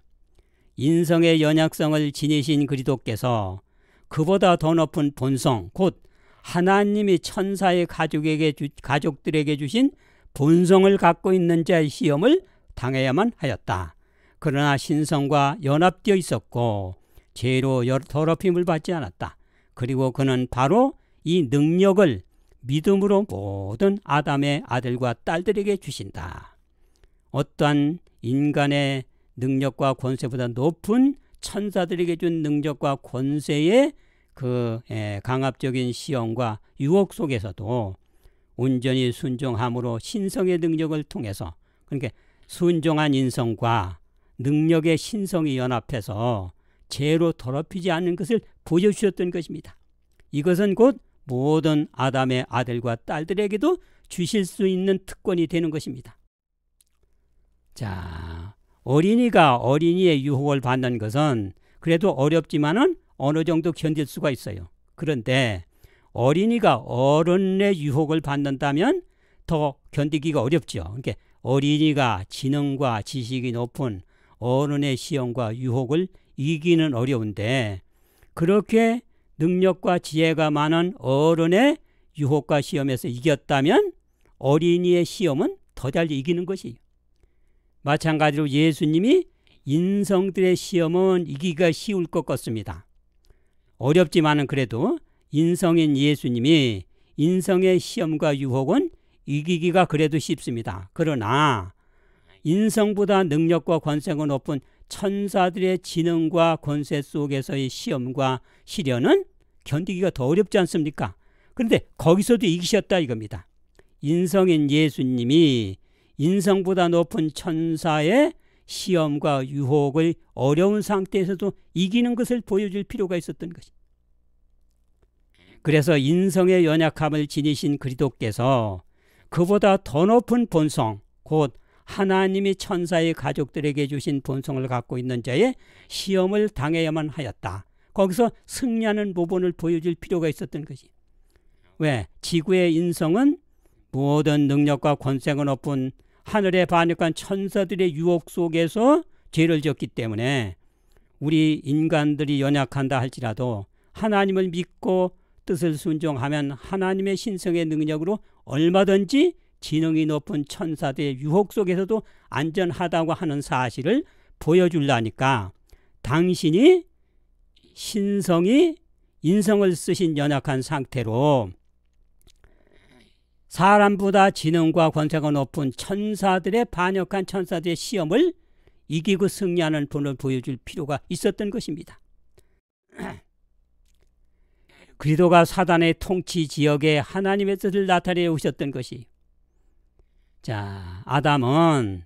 인성의 연약성을 지니신 그리스도께서 그보다 더 높은 본성, 곧 하나님이 천사의 가족들에게 주신 본성을 갖고 있는 자의 시험을 당해야만 하였다. 그러나 신성과 연합되어 있었고 죄로 더럽힘을 받지 않았다. 그리고 그는 바로 이 능력을 믿음으로 모든 아담의 아들과 딸들에게 주신다. 어떠한 인간의 능력과 권세보다 높은 천사들에게 준 능력과 권세의 그 강압적인 시험과 유혹 속에서도 온전히 순종함으로 신성의 능력을 통해서, 그러니까 순종한 인성과 능력의 신성이 연합해서 죄로 더럽히지 않는 것을 보여주셨던 것입니다. 이것은 곧 모든 아담의 아들과 딸들에게도 주실 수 있는 특권이 되는 것입니다. 자, 어린이가 어린이의 유혹을 받는 것은 그래도 어렵지만은 어느 정도 견딜 수가 있어요. 그런데 어린이가 어른의 유혹을 받는다면 더 견디기가 어렵죠. 그러니까 어린이가 지능과 지식이 높은 어른의 시험과 유혹을 이기는 어려운데, 그렇게 능력과 지혜가 많은 어른의 유혹과 시험에서 이겼다면 어린이의 시험은 더 잘 이기는 것이에요. 마찬가지로 예수님이 인성들의 시험은 이기기가 쉬울 것 같습니다. 어렵지만은 그래도 인성인 예수님이 인성의 시험과 유혹은 이기기가 그래도 쉽습니다. 그러나 인성보다 능력과 권세가 높은 천사들의 지능과 권세 속에서의 시험과 시련은 견디기가 더 어렵지 않습니까? 그런데 거기서도 이기셨다 이겁니다. 인성인 예수님이 인성보다 높은 천사의 시험과 유혹을 어려운 상태에서도 이기는 것을 보여줄 필요가 있었던 것입니다. 그래서 인성의 연약함을 지니신 그리스도께서 그보다 더 높은 본성, 곧 하나님이 천사의 가족들에게 주신 본성을 갖고 있는 자의 시험을 당해야만 하였다. 거기서 승리하는 모본을 보여줄 필요가 있었던 것이. 왜? 지구의 인성은 모든 능력과 권세가 높은 하늘에 반역한 천사들의 유혹 속에서 죄를 졌기 때문에 우리 인간들이 연약한다 할지라도 하나님을 믿고 뜻을 순종하면 하나님의 신성의 능력으로 얼마든지 지능이 높은 천사들의 유혹 속에서도 안전하다고 하는 사실을 보여주려니까 당신이 신성이 인성을 쓰신 연약한 상태로 사람보다 지능과 권세가 높은 천사들의 반역한 천사들의 시험을 이기고 승리하는 분을 보여줄 필요가 있었던 것입니다. 그리스도가 사단의 통치 지역에 하나님의 뜻을 나타내 오셨던 것이, 자, 아담은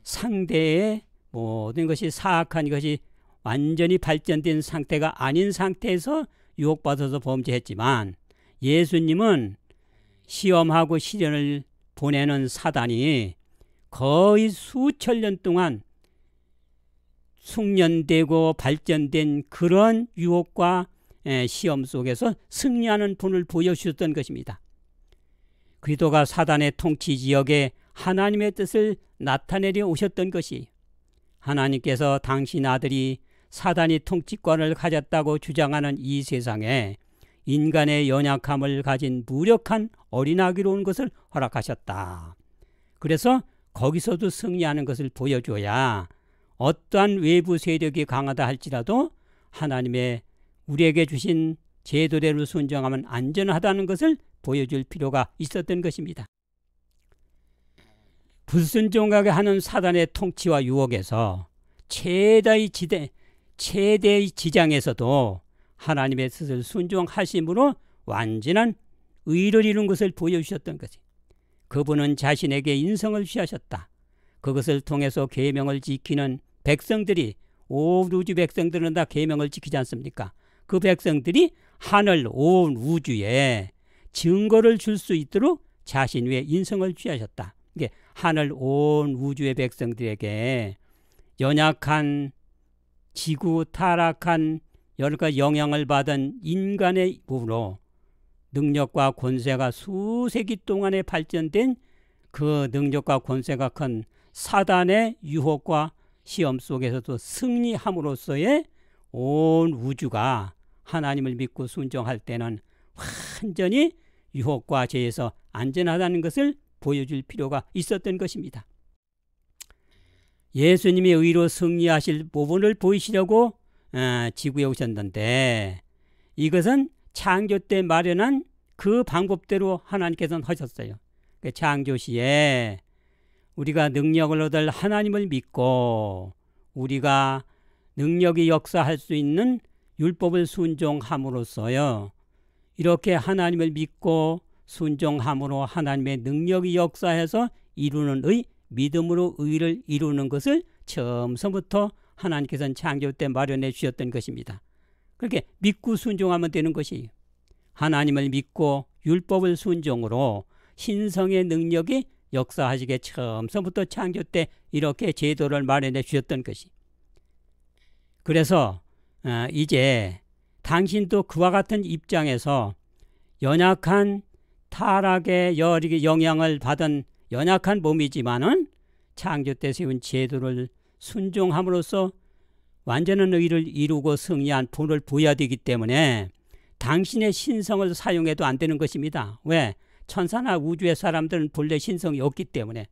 상대의 모든 것이 사악한 것이 완전히 발전된 상태가 아닌 상태에서 유혹받아서 범죄했지만 예수님은 시험하고 시련을 보내는 사단이 거의 수천 년 동안 숙련되고 발전된 그런 유혹과 시험 속에서 승리하는 분을 보여주셨던 것입니다. 그리스도가 사단의 통치 지역에 하나님의 뜻을 나타내려 오셨던 것이, 하나님께서 당신 아들이 사단이 통치권을 가졌다고 주장하는 이 세상에 인간의 연약함을 가진 무력한 어린아기로 온 것을 허락하셨다. 그래서 거기서도 승리하는 것을 보여줘야 어떠한 외부 세력이 강하다 할지라도 하나님의 우리에게 주신 제도대로 순종하면 안전하다는 것을 보여줄 필요가 있었던 것입니다. 불순종하게 하는 사단의 통치와 유혹에서 최대의 지장에서도 하나님의 뜻을 순종하심으로 완전한 의를 이룬 것을 보여주셨던 것이, 그분은 자신에게 인성을 취하셨다. 그것을 통해서 계명을 지키는 백성들이, 온 우주 백성들은 다 계명을 지키지 않습니까? 그 백성들이 하늘 온 우주에 증거를 줄 수 있도록 자신 위에 인성을 취하셨다. 이게 하늘 온 우주의 백성들에게 연약한 지구 타락한 여러 가지 영향을 받은 인간의 몸으로 능력과 권세가 수세기 동안에 발전된 그 능력과 권세가 큰 사단의 유혹과 시험 속에서도 승리함으로써의 온 우주가 하나님을 믿고 순종할 때는 완전히 유혹과 죄에서 안전하다는 것을 보여줄 필요가 있었던 것입니다. 예수님이 의로 승리하실 부분을 보이시려고 지구에 오셨는데, 이것은 창조 때 마련한 그 방법대로 하나님께서는 하셨어요. 창조 시에 우리가 능력을 얻을 하나님을 믿고 우리가 능력이 역사할 수 있는 율법을 순종함으로써요, 이렇게 하나님을 믿고 순종함으로 하나님의 능력이 역사해서 이루는 믿음으로 의를 이루는 것을 처음서부터 하나님께서는 창조 때 마련해 주셨던 것입니다. 그렇게 믿고 순종하면 되는 것이, 하나님을 믿고 율법을 순종으로 신성의 능력이 역사하시게 처음서부터 창조 때 이렇게 제도를 마련해 주셨던 것이. 그래서 이제 당신도 그와 같은 입장에서 연약한 타락의 영향을 받은 연약한 몸이지만은 창조 때 세운 제도를 순종함으로써 완전한 의를 이루고 승리한 본을 보여야 되기 때문에 당신의 신성을 사용해도 안 되는 것입니다. 왜? 천사나 우주의 사람들은 본래 신성이 없기 때문에.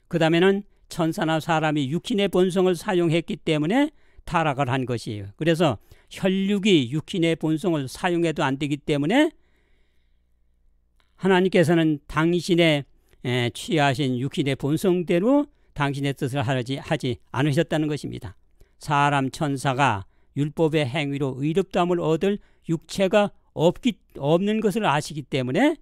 그 다음에는 천사나 사람이 육신의 본성을 사용했기 때문에 타락을 한 것이에요. 그래서 혈육이 육신의 본성을 사용해도 안 되기 때문에 하나님께서는 당신의 취하신 육신의 본성대로 당신의 뜻을 하지 않으셨다는 것입니다. 사람 천사가 율법의 행위로 의롭다함을 얻을 육체가 없는 것을 아시기 때문에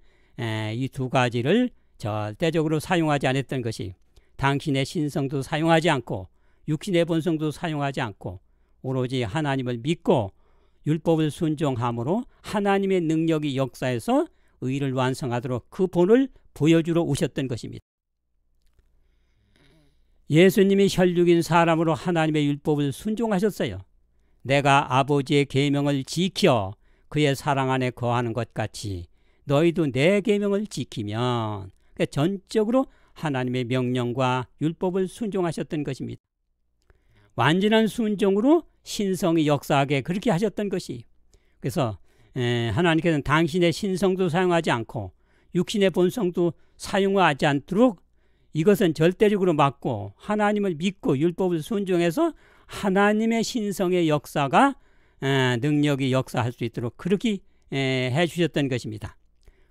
이 두 가지를 절대적으로 사용하지 않았던 것이, 당신의 신성도 사용하지 않고 육신의 본성도 사용하지 않고 오로지 하나님을 믿고 율법을 순종함으로 하나님의 능력이 역사해서 의를 완성하도록 그 본을 보여주러 오셨던 것입니다. 예수님이 혈육인 사람으로 하나님의 율법을 순종하셨어요. 내가 아버지의 계명을 지켜 그의 사랑 안에 거하는 것 같이 너희도 내 계명을 지키면, 그러니까 전적으로 하나님의 명령과 율법을 순종하셨던 것입니다. 완전한 순종으로 신성이 역사하게 그렇게 하셨던 것이, 그래서 하나님께서는 당신의 신성도 사용하지 않고 육신의 본성도 사용하지 않도록 이것은 절대적으로 막고 하나님을 믿고 율법을 순종해서 하나님의 신성의 역사가 능력이 역사할 수 있도록 그렇게 해주셨던 것입니다.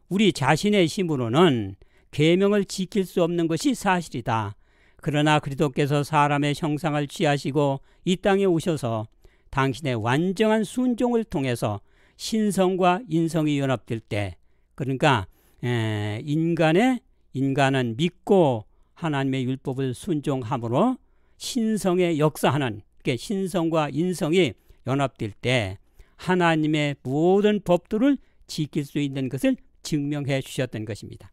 우리 자신의 힘으로는 계명을 지킬 수 없는 것이 사실이다. 그러나 그리스도께서 사람의 형상을 취하시고 이 땅에 오셔서 당신의 완전한 순종을 통해서 신성과 인성이 연합될 때, 그러니까 인간은 믿고 하나님의 율법을 순종함으로 신성의 역사하는, 그러니까 신성과 인성이 연합될 때 하나님의 모든 법도를 지킬 수 있는 것을 증명해 주셨던 것입니다.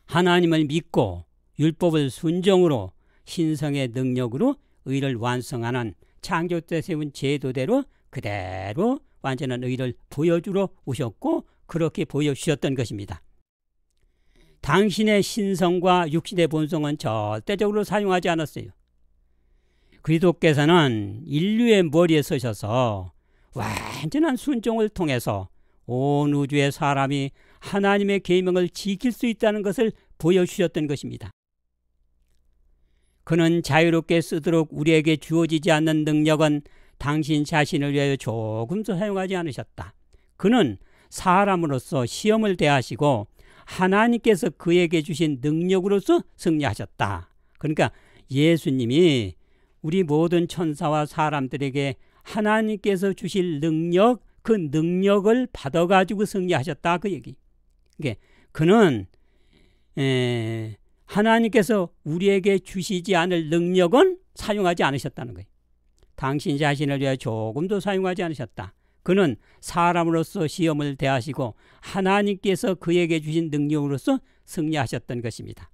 하나님을 믿고 율법을 순종으로 신성의 능력으로 의를 완성하는 창조 때 세운 제도대로 그대로 완전한 의를 보여주러 오셨고 그렇게 보여주셨던 것입니다. 당신의 신성과 육신의 본성은 절대적으로 사용하지 않았어요. 그리스도께서는 인류의 머리에 서셔서 완전한 순종을 통해서 온 우주의 사람이 하나님의 계명을 지킬 수 있다는 것을 보여주셨던 것입니다. 그는 자유롭게 쓰도록 우리에게 주어지지 않는 능력은 당신 자신을 위하여 조금도 사용하지 않으셨다. 그는 사람으로서 시험을 대하시고 하나님께서 그에게 주신 능력으로서 승리하셨다. 그러니까 예수님이 우리 모든 천사와 사람들에게 하나님께서 주실 능력, 그 능력을 받아가지고 승리하셨다. 그 얘기. 그러니까 그는 하나님께서 우리에게 주시지 않을 능력은 사용하지 않으셨다는 거예요. 당신 자신을 위해 조금도 사용하지 않으셨다. 그는 사람으로서 시험을 대하시고 하나님께서 그에게 주신 능력으로서 승리하셨던 것입니다.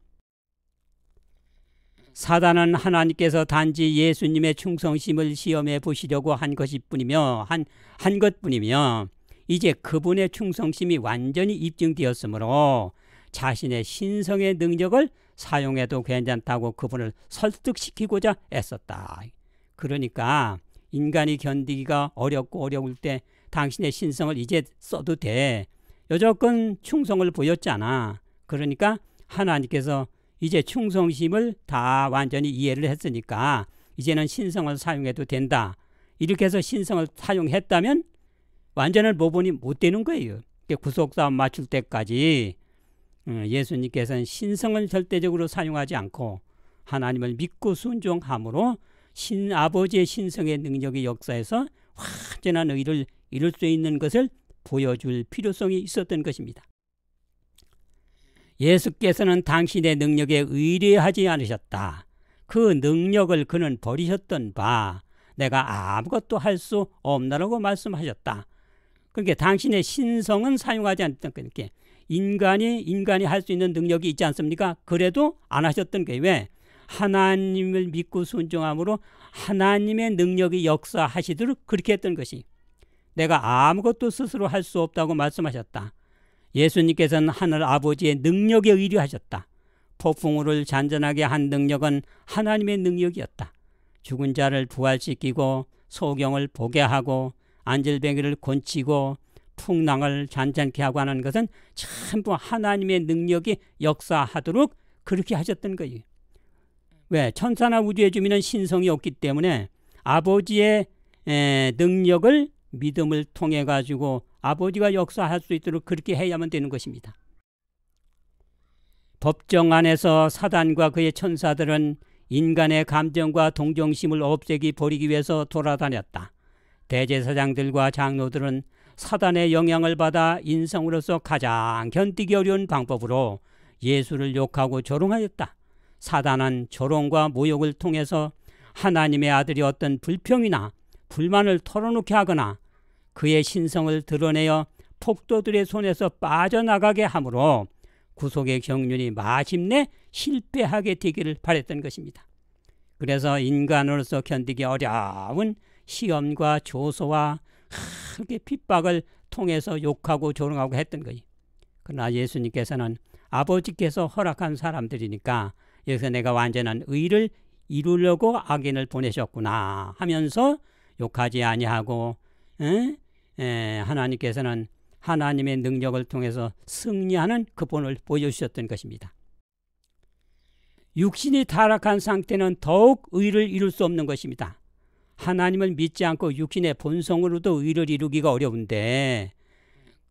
사단은 하나님께서 단지 예수님의 충성심을 시험해 보시려고 한 것뿐이며 이제 그분의 충성심이 완전히 입증되었으므로 자신의 신성의 능력을 사용해도 괜찮다고 그분을 설득시키고자 애썼다. 그러니까 인간이 견디기가 어렵고 어려울 때 당신의 신성을 이제 써도 돼. 여태껏 충성을 보였잖아. 그러니까 하나님께서 이제 충성심을 다 완전히 이해를 했으니까 이제는 신성을 사용해도 된다. 이렇게 해서 신성을 사용했다면 완전한 모본이 못 되는 거예요. 구속사업 맞출 때까지 예수님께서는 신성을 절대적으로 사용하지 않고 하나님을 믿고 순종함으로 아버지의 신성의 능력의 역사에서 완전한 의를 이룰 수 있는 것을 보여줄 필요성이 있었던 것입니다. 예수께서는 당신의 능력에 의뢰하지 않으셨다. 그 능력을 그는 버리셨던 바 내가 아무것도 할 수 없나라고 말씀하셨다. 그러니까 당신의 신성은 사용하지 않았던 거니까 인간이 할 수 있는 능력이 있지 않습니까? 그래도 안 하셨던 게 왜? 하나님을 믿고 순종함으로 하나님의 능력이 역사하시도록 그렇게 했던 것이 내가 아무것도 스스로 할 수 없다고 말씀하셨다. 예수님께서는 하늘 아버지의 능력에 의뢰하셨다. 폭풍우를 잔잔하게 한 능력은 하나님의 능력이었다. 죽은 자를 부활시키고 소경을 보게 하고 안질뱅이를 곤치고 풍랑을 잔잔케 하고 하는 것은 전부 하나님의 능력이 역사하도록 그렇게 하셨던 거예요. 왜? 천사나 우주의 주민은 신성이 없기 때문에 아버지의 능력을 믿음을 통해 가지고 아버지가 역사할 수 있도록 그렇게 해야만 되는 것입니다. 법정 안에서 사단과 그의 천사들은 인간의 감정과 동정심을 없애기 버리기 위해서 돌아다녔다. 대제사장들과 장로들은 사단의 영향을 받아 인성으로서 가장 견디기 어려운 방법으로 예수를 욕하고 조롱하였다. 사단은 조롱과 모욕을 통해서 하나님의 아들이 어떤 불평이나 불만을 털어놓게 하거나 그의 신성을 드러내어 폭도들의 손에서 빠져나가게 하므로 구속의 경륜이 마침내 실패하게 되기를 바랬던 것입니다. 그래서 인간으로서 견디기 어려운 시험과 조소와 크게 핍박을 통해서 욕하고 조롱하고 했던 거예요. 그러나 예수님께서는 아버지께서 허락한 사람들이니까 여기서 내가 완전한 의를 이루려고 악인을 보내셨구나 하면서 욕하지 아니하고 하나님께서는 하나님의 능력을 통해서 승리하는 그 본을 보여주셨던 것입니다. 육신이 타락한 상태는 더욱 의를 이룰 수 없는 것입니다. 하나님을 믿지 않고 육신의 본성으로도 의를 이루기가 어려운데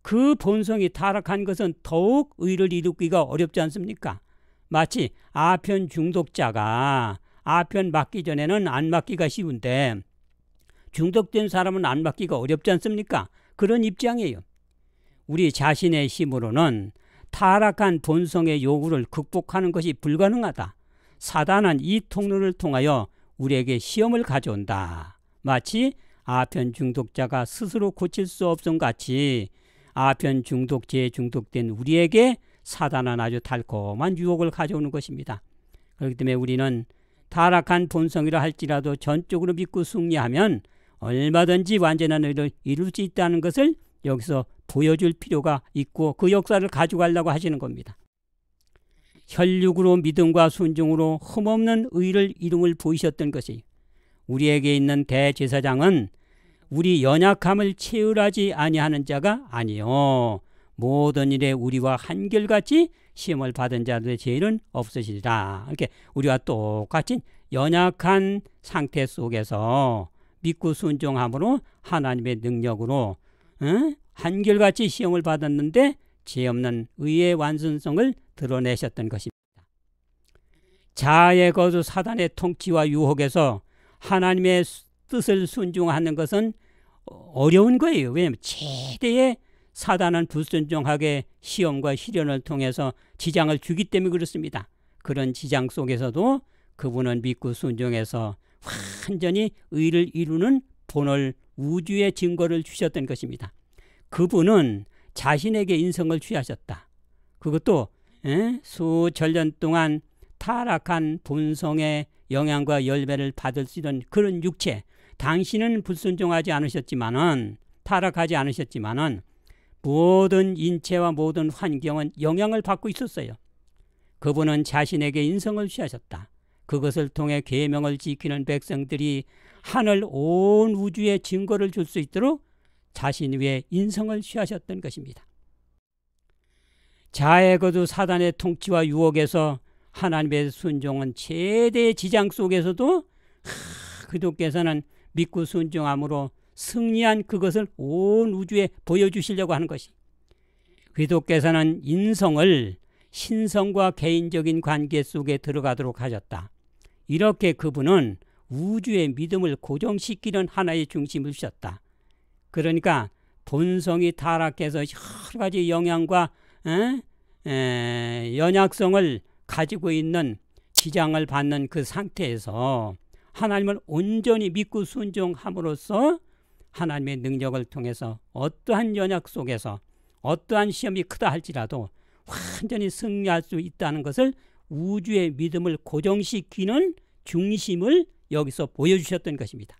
그 본성이 타락한 것은 더욱 의를 이루기가 어렵지 않습니까? 마치 아편 중독자가 아편 맞기 전에는 안 맞기가 쉬운데 중독된 사람은 안 맞기가 어렵지 않습니까? 그런 입장이에요. 우리 자신의 힘으로는 타락한 본성의 요구를 극복하는 것이 불가능하다. 사단은 이 통로를 통하여 우리에게 시험을 가져온다. 마치 아편 중독자가 스스로 고칠 수 없음 같이 아편 중독제에 중독된 우리에게 사단은 아주 달콤한 유혹을 가져오는 것입니다. 그렇기 때문에 우리는 타락한 본성이라 할지라도 전적으로 믿고 승리하면 얼마든지 완전한 의를 이룰 수 있다는 것을 여기서 보여줄 필요가 있고 그 역사를 가져가려고 하시는 겁니다. 혈육으로 믿음과 순종으로 흠없는 의를 이름을 보이셨던 것이 우리에게 있는 대제사장은 우리 연약함을 체휼하지 아니하는 자가 아니요 모든 일에 우리와 한결같이 시험을 받은 자들의 죄는 없으시리라. 이렇게 우리와 똑같이 연약한 상태 속에서 믿고 순종함으로 하나님의 능력으로 한결같이 시험을 받았는데 죄 없는 의의 완전성을 드러내셨던 것입니다. 자아의 거주 사단의 통치와 유혹에서 하나님의 뜻을 순종하는 것은 어려운 거예요. 왜냐하면 최대의 사단은 불순종하게 시험과 시련을 통해서 지장을 주기 때문에 그렇습니다. 그런 지장 속에서도 그분은 믿고 순종해서 완전히 의를 이루는 본을 우주의 증거를 주셨던 것입니다. 그분은 자신에게 인성을 취하셨다. 그것도 수천 년 동안 타락한 본성의 영향과 열매를 받을 수 있는 그런 육체, 당신은 불순종하지 않으셨지만은 타락하지 않으셨지만은 모든 인체와 모든 환경은 영향을 받고 있었어요. 그분은 자신에게 인성을 취하셨다. 그것을 통해 계명을 지키는 백성들이 하늘 온 우주에 증거를 줄 수 있도록 자신 위에 인성을 취하셨던 것입니다. 자아의 거두 사단의 통치와 유혹에서 하나님의 순종은 최대의 지장 속에서도 그리스도께서는 믿고 순종함으로 승리한 그것을 온 우주에 보여주시려고 하는 것이 그리스도께서는 인성을 신성과 개인적인 관계 속에 들어가도록 하셨다. 이렇게 그분은 우주의 믿음을 고정시키는 하나의 중심을 주셨다. 그러니까 본성이 타락해서 여러 가지 영향과 연약성을 가지고 있는 지장을 받는 그 상태에서 하나님을 온전히 믿고 순종함으로써 하나님의 능력을 통해서 어떠한 연약 속에서 어떠한 시험이 크다 할지라도 완전히 승리할 수 있다는 것을 우주의 믿음을 고정시키는 중심을 여기서 보여주셨던 것입니다.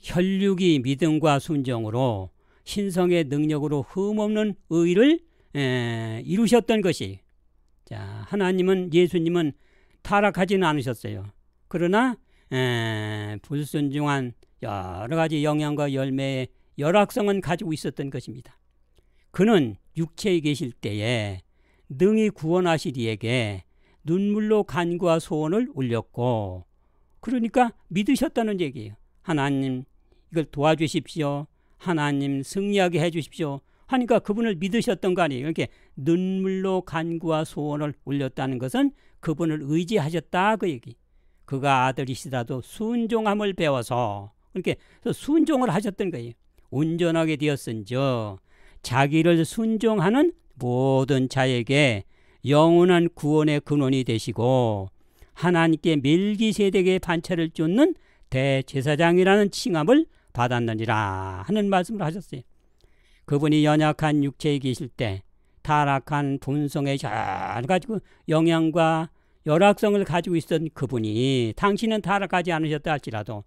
혈육이 믿음과 순종으로 신성의 능력으로 흠없는 의를 이루셨던 것이 자 하나님은 예수님은 타락하지는 않으셨어요. 그러나 불순종한 여러 가지 영향과 열매의 열악성은 가지고 있었던 것입니다. 그는 육체에 계실 때에 능히 구원하시리에게 눈물로 간구와 소원을 올렸고 그러니까 믿으셨다는 얘기예요. 하나님 이걸 도와주십시오. 하나님 승리하게 해주십시오. 하니까 그분을 믿으셨던 거 아니에요. 이렇게 눈물로 간구와 소원을 올렸다는 것은 그분을 의지하셨다 그 얘기. 그가 아들이시라도 순종함을 배워서 이렇게 순종을 하셨던 거예요. 온전하게 되었은즉 자기를 순종하는 모든 자에게 영원한 구원의 근원이 되시고 하나님께 멜기세덱의 반차를 쫓는 대제사장이라는 칭함을 받았느니라 하는 말씀을 하셨어요. 그분이 연약한 육체에 계실 때 타락한 본성의 여러 가지 영향과 열악성을 가지고 있었던 그분이 당신은 타락하지 않으셨다 할지라도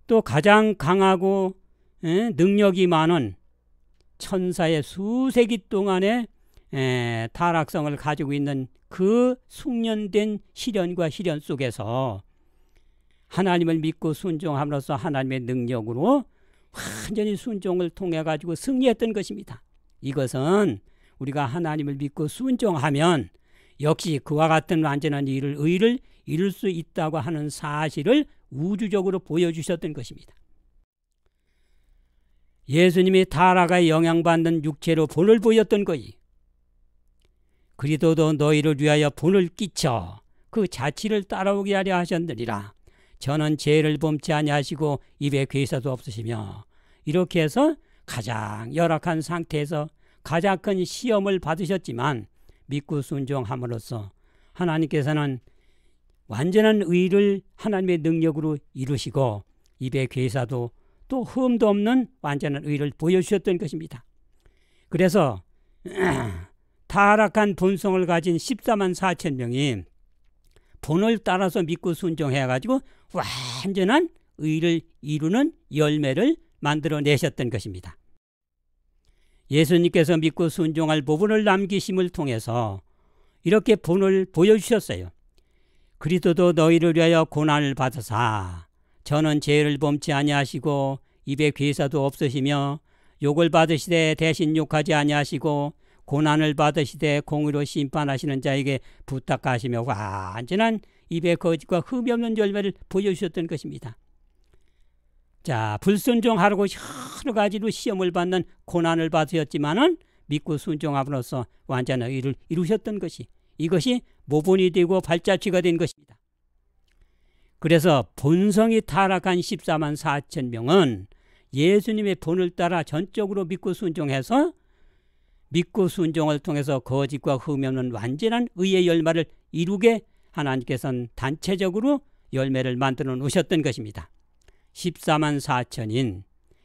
또 가장 강하고 능력이 많은 천사의 수세기 동안의 타락성을 가지고 있는 그 숙련된 시련과 시련 속에서 하나님을 믿고 순종함으로써 하나님의 능력으로 완전히 순종을 통해 가지고 승리했던 것입니다. 이것은 우리가 하나님을 믿고 순종하면 역시 그와 같은 완전한 의를 이룰 수 있다고 하는 사실을 우주적으로 보여주셨던 것입니다. 예수님이 타락에 영향받는 육체로 본을 보였던 거이. 그리스도도 너희를 위하여 본을 끼쳐 그 자치를 따라오게 하려 하셨느니라. 저는 죄를 범치 아니하시고 입에 괴사도 없으시며 이렇게 해서 가장 열악한 상태에서 가장 큰 시험을 받으셨지만 믿고 순종함으로써 하나님께서는 완전한 의를 하나님의 능력으로 이루시고 입에 괴사도 또 흠도 없는 완전한 의를 보여주셨던 것입니다. 그래서 타락한 본성을 가진 14만 4천 명이 본을 따라서 믿고 순종해가지고 완전한 의를 이루는 열매를 만들어내셨던 것입니다. 예수님께서 믿고 순종할 부분을 남기심을 통해서 이렇게 본을 보여주셨어요. 그리스도도 너희를 위하여 고난을 받으사 저는 죄를 범치 아니하시고 입에 괴사도 없으시며 욕을 받으시되 대신 욕하지 아니하시고 고난을 받으시되 공의로 심판하시는 자에게 부탁하시며 완전한 입에 거짓과 흠이 없는 열매를 보여주셨던 것입니다. 자, 불순종하라고 여러 가지로 시험을 받는 고난을 받으셨지만은 믿고 순종함으로써 완전한 의를 이루셨던 것이, 이것이 모본이 되고 발자취가 된 것입니다. 그래서 본성이 타락한 14만 4천 명은 예수님의 본을 따라 전적으로 믿고 순종해서 믿고 순종을 통해서 거짓과 흠이 없는 완전한 의의 열매를 이루게 하나님께서는 단체적으로 열매를 만들어 놓으셨던 것입니다. 14만 4천인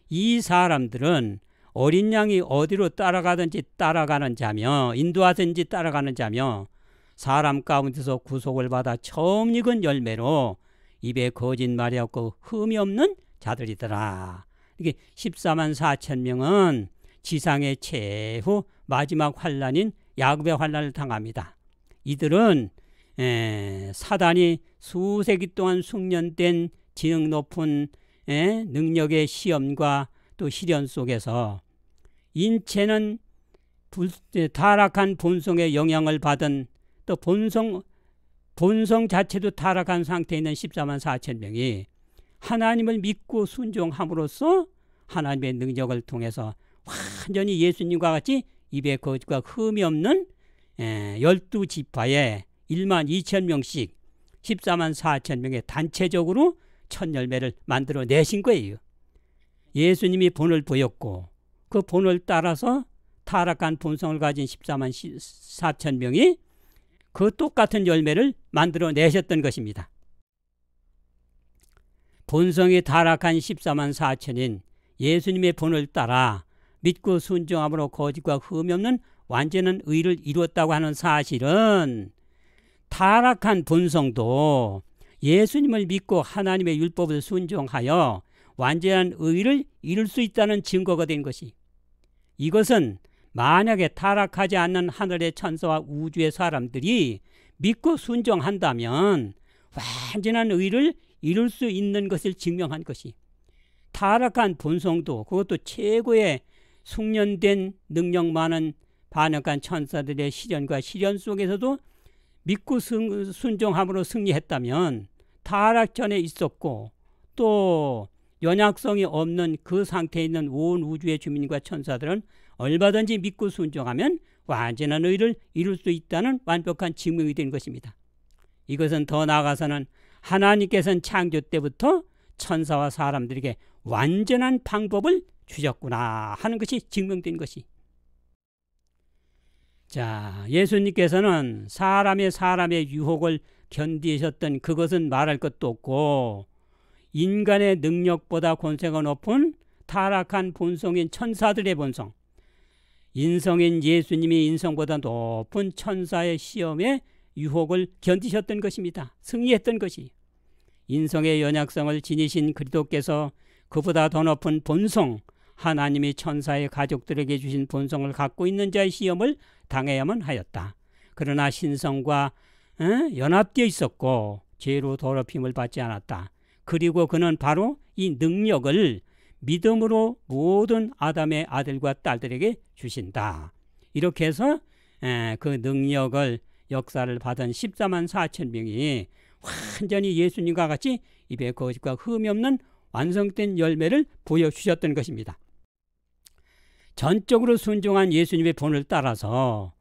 이 사람들은 어린 양이 어디로 따라가든지 따라가는 자며 인도하든지 따라가는 자며 사람 가운데서 구속을 받아 처음 익은 열매로 입에 거짓말이 없고 흠이 없는 자들이더라. 이게 14만 4천 명은 지상의 최후 마지막 환란인 야곱의 환란을 당합니다. 이들은 사단이 수세기 동안 숙련된 지능 높은 능력의 시험과 또 시련 속에서 인체는 타락한 본성의 영향을 받은 또 본성 자체도 타락한 상태에 있는 14만 4천 명이 하나님을 믿고 순종함으로써 하나님의 능력을 통해서 완전히 예수님과 같이 입에 거짓과 흠이 없는 12지파에 1만 2천 명씩 14만 4천 명의 단체적으로 첫 열매를 만들어 내신 거예요. 예수님이 본을 보였고 그 본을 따라서 타락한 본성을 가진 14만 4천 명이 그 똑같은 열매를 만들어 내셨던 것입니다. 본성이 타락한 14만 4천인 예수님의 본을 따라 믿고 순종함으로 거짓과 흠이 없는 완전한 의를 이루었다고 하는 사실은 타락한 본성도 예수님을 믿고 하나님의 율법을 순종하여 완전한 의를 이룰 수 있다는 증거가 된 것이, 이것은 만약에 타락하지 않는 하늘의 천사와 우주의 사람들이 믿고 순종한다면 완전한 의를 이룰 수 있는 것을 증명한 것이, 타락한 본성도 그것도 최고의 숙련된 능력 많은 반역한 천사들의 시련과 시련 속에서도 믿고 순종함으로 승리했다면 타락 전에 있었고 또 연약성이 없는 그 상태에 있는 온 우주의 주민과 천사들은 얼마든지 믿고 순종하면 완전한 의를 이룰 수 있다는 완벽한 증명이 된 것입니다. 이것은 더 나아가서는 하나님께서는 창조 때부터 천사와 사람들에게 완전한 방법을 주셨구나 하는 것이 증명된 것이. 자, 예수님께서는 사람의 유혹을 견디셨던 그것은 말할 것도 없고 인간의 능력보다 권세가 높은 타락한 본성인 천사들의 본성, 인성인 예수님이 인성보다 높은 천사의 시험에 유혹을 견디셨던 것입니다. 승리했던 것이. 인성의 연약성을 지니신 그리스도께서 그보다 더 높은 본성, 하나님이 천사의 가족들에게 주신 본성을 갖고 있는 자의 시험을 당해야만 하였다. 그러나 신성과 연합되어 있었고 죄로 더럽힘을 받지 않았다. 그리고 그는 바로 이 능력을 믿음으로 모든 아담의 아들과 딸들에게 주신다. 이렇게 해서 그 능력을 역사를 받은 14만 4천 명이 완전히 예수님과 같이 입에 거짓과 흠이 없는 완성된 열매를 보여주셨던 것입니다. 전적으로 순종한 예수님의 본을 따라서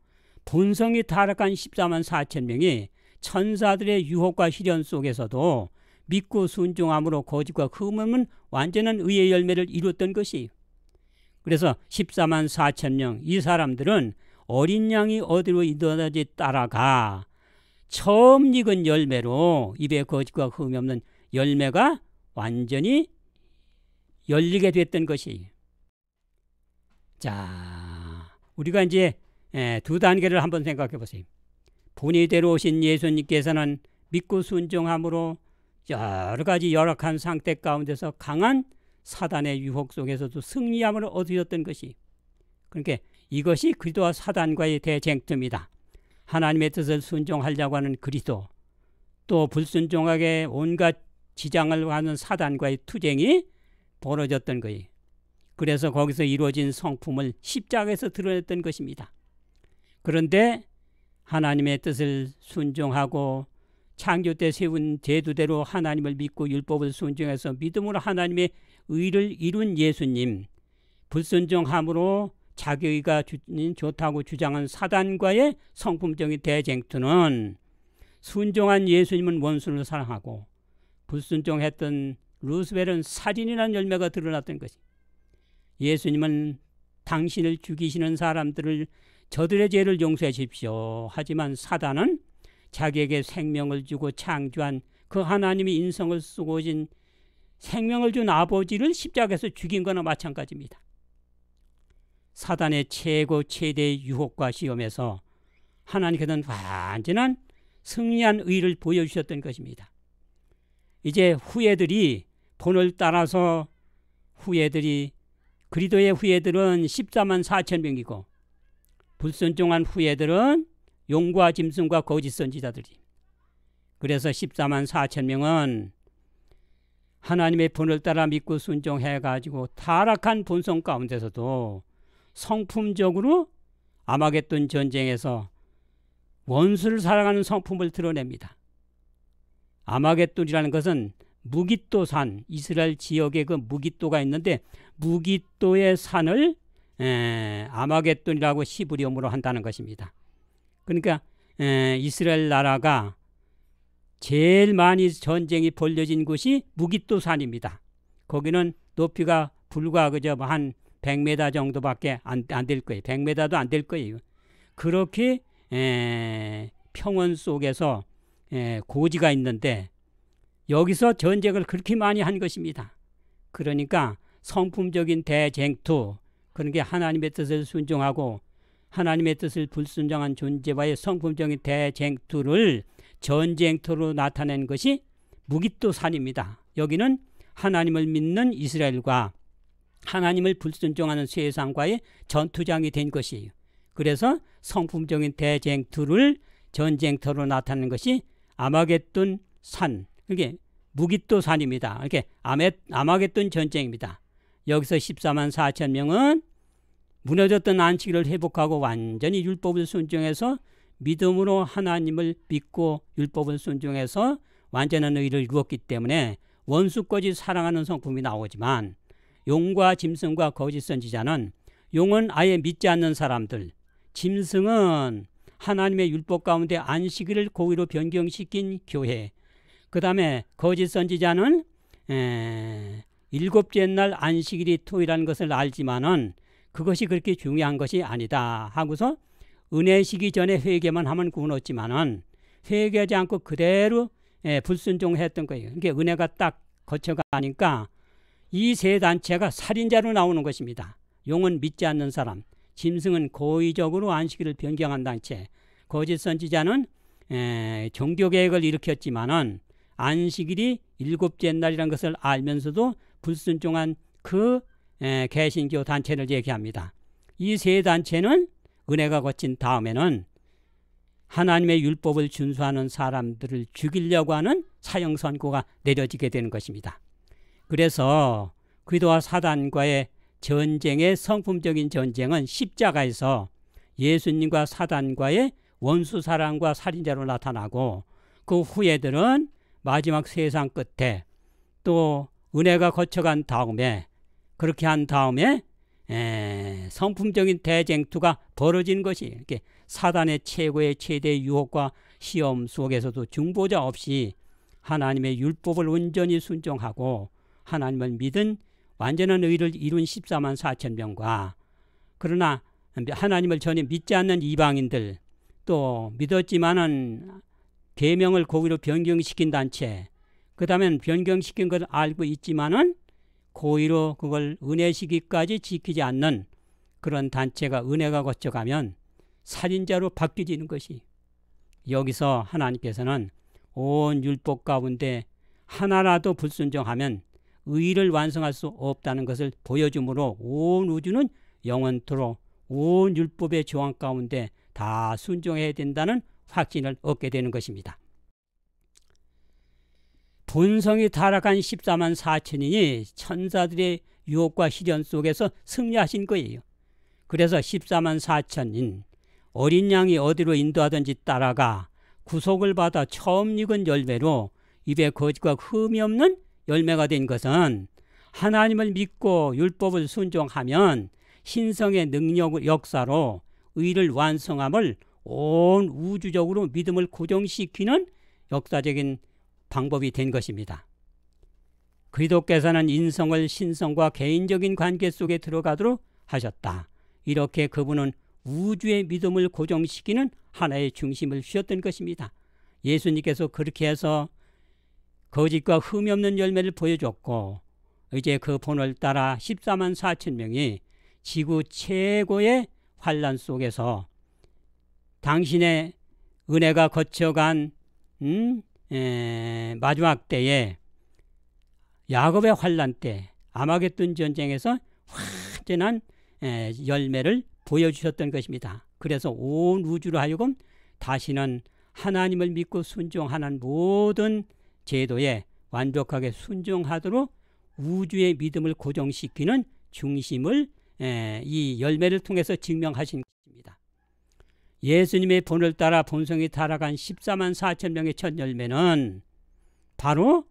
본성이 타락한 14만 4천 명이 천사들의 유혹과 시련 속에서도 믿고 순종함으로 거짓과 흠 없는 완전한 의의 열매를 이루었던 것이. 그래서 14만 4천 명 이 사람들은 어린 양이 어디로 인도하든지 따라가 처음 익은 열매로 입에 거짓과 흠이 없는 열매가 완전히 열리게 됐던 것이. 자, 우리가 이제 두 단계를 한번 생각해 보세요. 본의대로 오신 예수님께서는 믿고 순종함으로 여러 가지 열악한 상태 가운데서 강한 사단의 유혹 속에서도 승리함을 얻으셨던 것이, 그러니까 이것이 그리스도와 사단과의 대쟁투입니다. 하나님의 뜻을 순종하려고 하는 그리스도, 또 불순종하게 온갖 지장을 하는 사단과의 투쟁이 벌어졌던 거예요. 그래서 거기서 이루어진 성품을 십자가에서 드러냈던 것입니다. 그런데 하나님의 뜻을 순종하고 창조 때 세운 제도대로 하나님을 믿고 율법을 순종해서 믿음으로 하나님의 의를 이룬 예수님, 불순종함으로 자기의가 좋다고 주장한 사단과의 성품적인 대쟁투는 순종한 예수님은 원수를 사랑하고 불순종했던 루스벨은 살인이라는 열매가 드러났던 것이, 예수님은 당신을 죽이시는 사람들을 저들의 죄를 용서해 주십시오. 하지만 사단은 자기에게 생명을 주고 창조한 그 하나님이 인성을 쓰고 오신 생명을 준 아버지를 십자가에서 죽인 거나 마찬가지입니다. 사단의 최대의 유혹과 시험에서 하나님께서는 완전한 승리한 의를 보여주셨던 것입니다. 이제 후예들이 본을 따라서 그리스도의 후예들은 14만 4천 명이고 불순종한 후예들은 용과 짐승과 거짓 선지자들이, 그래서 14만 4천 명은 하나님의 본을 따라 믿고 순종해가지고 타락한 본성 가운데서도 성품적으로 아마겟돈 전쟁에서 원수를 사랑하는 성품을 드러냅니다. 아마겟돈이라는 것은 무깃도산, 이스라엘 지역에 그 무깃도가 있는데 무깃도의 산을 아마겟돈이라고 히브리어로 한다는 것입니다. 그러니까 이스라엘 나라가 제일 많이 전쟁이 벌려진 곳이 무깃도산입니다. 거기는 높이가 불과 그저 한 100m 정도밖에 안 될 거예요. 100m도 안 될 거예요. 그렇게 평원 속에서 고지가 있는데 여기서 전쟁을 그렇게 많이 한 것입니다. 그러니까 성품적인 대쟁투, 그런 게 하나님의 뜻을 순종하고 하나님의 뜻을 불순종한 존재와의 성품적인 대쟁투를 전쟁터로 나타낸 것이 무깃도산입니다. 여기는 하나님을 믿는 이스라엘과 하나님을 불순종하는 세상과의 전투장이 된 것이에요. 그래서 성품적인 대쟁투를 전쟁터로 나타낸 것이 아마겟돈 산, 이게 무깃도산입니다. 이렇게 아마겟돈 전쟁입니다. 여기서 14만 4천 명은 무너졌던 안식일을 회복하고 완전히 율법을 순종해서 믿음으로 하나님을 믿고 율법을 순종해서 완전한 의를 이루었기 때문에 원수까지 사랑하는 성품이 나오지만, 용과 짐승과 거짓 선지자는 용은 아예 믿지 않는 사람들, 짐승은 하나님의 율법 가운데 안식일을 고의로 변경시킨 교회, 그 다음에 거짓 선지자는 일곱째 날 안식일이 토요일이라는 것을 알지만은 그것이 그렇게 중요한 것이 아니다 하고서 은혜 시기 전에 회개만 하면 구원 얻지만은 회개하지 않고 그대로 불순종했던 거예요. 그러니까 은혜가 딱 거쳐가니까 이 세 단체가 살인자로 나오는 것입니다. 용은 믿지 않는 사람, 짐승은 고의적으로 안식일을 변경한 단체, 거짓 선지자는 종교개혁을 일으켰지만은 안식일이 일곱째 날이라는 것을 알면서도 불순종한 그 개신교 단체를 얘기합니다. 이 세 단체는 은혜가 거친 다음에는 하나님의 율법을 준수하는 사람들을 죽이려고 하는 사형 선고가 내려지게 되는 것입니다. 그래서 그리스도와 사단과의 전쟁의 성품적인 전쟁은 십자가에서 예수님과 사단과의 원수 사랑과 살인자로 나타나고, 그 후예들은 마지막 세상 끝에 또 은혜가 거쳐간 다음에, 그렇게 한 다음에 성품적인 대쟁투가 벌어진 것이, 이렇게 사단의 최대 유혹과 시험 속에서도 중보자 없이 하나님의 율법을 온전히 순종하고 하나님을 믿은 완전한 의를 이룬 14만 4천 명과, 그러나 하나님을 전혀 믿지 않는 이방인들, 또 믿었지만은 계명을 고의로 변경시킨 단체, 그 다음엔 변경시킨 걸 알고 있지만은 고의로 그걸 은혜 시기까지 지키지 않는 그런 단체가 은혜가 거쳐가면 살인자로 바뀌어지는 것이. 여기서 하나님께서는 온 율법 가운데 하나라도 불순종하면 의를 완성할 수 없다는 것을 보여주므로 온 우주는 영원토록 온 율법의 조항 가운데 다 순종해야 된다는 확신을 얻게 되는 것입니다. 본성이 타락한 14만 4천인이 천사들의 유혹과 시련 속에서 승리하신 거예요. 그래서 14만 4천인 어린 양이 어디로 인도하든지 따라가 구속을 받아 처음 익은 열매로 입에 거짓과 흠이 없는 열매가 된 것은 하나님을 믿고 율법을 순종하면 신성의 능력 역사로 의를 완성함을 온 우주적으로 믿음을 고정시키는 역사적인 방법이 된 것입니다. 그리스도께서는 인성을 신성과 개인적인 관계 속에 들어가도록 하셨다. 이렇게 그분은 우주의 믿음을 고정시키는 하나의 중심을 주셨던 것입니다. 예수님께서 그렇게 해서 거짓과 흠이 없는 열매를 보여줬고 이제 그 본을 따라 14만 4천 명이 지구 최고의 환난 속에서 당신의 은혜가 거쳐간 마지막 때에 야곱의 환난 때 아마겟돈 전쟁에서 완전한 열매를 보여주셨던 것입니다. 그래서 온 우주로 하여금 다시는 하나님을 믿고 순종하는 모든 제도에 완벽하게 순종하도록 우주의 믿음을 고정시키는 중심을 이 열매를 통해서 증명하신 것입니다. 예수님의 본을 따라 본성이 타락한 14만 4천 명의 첫 열매는 바로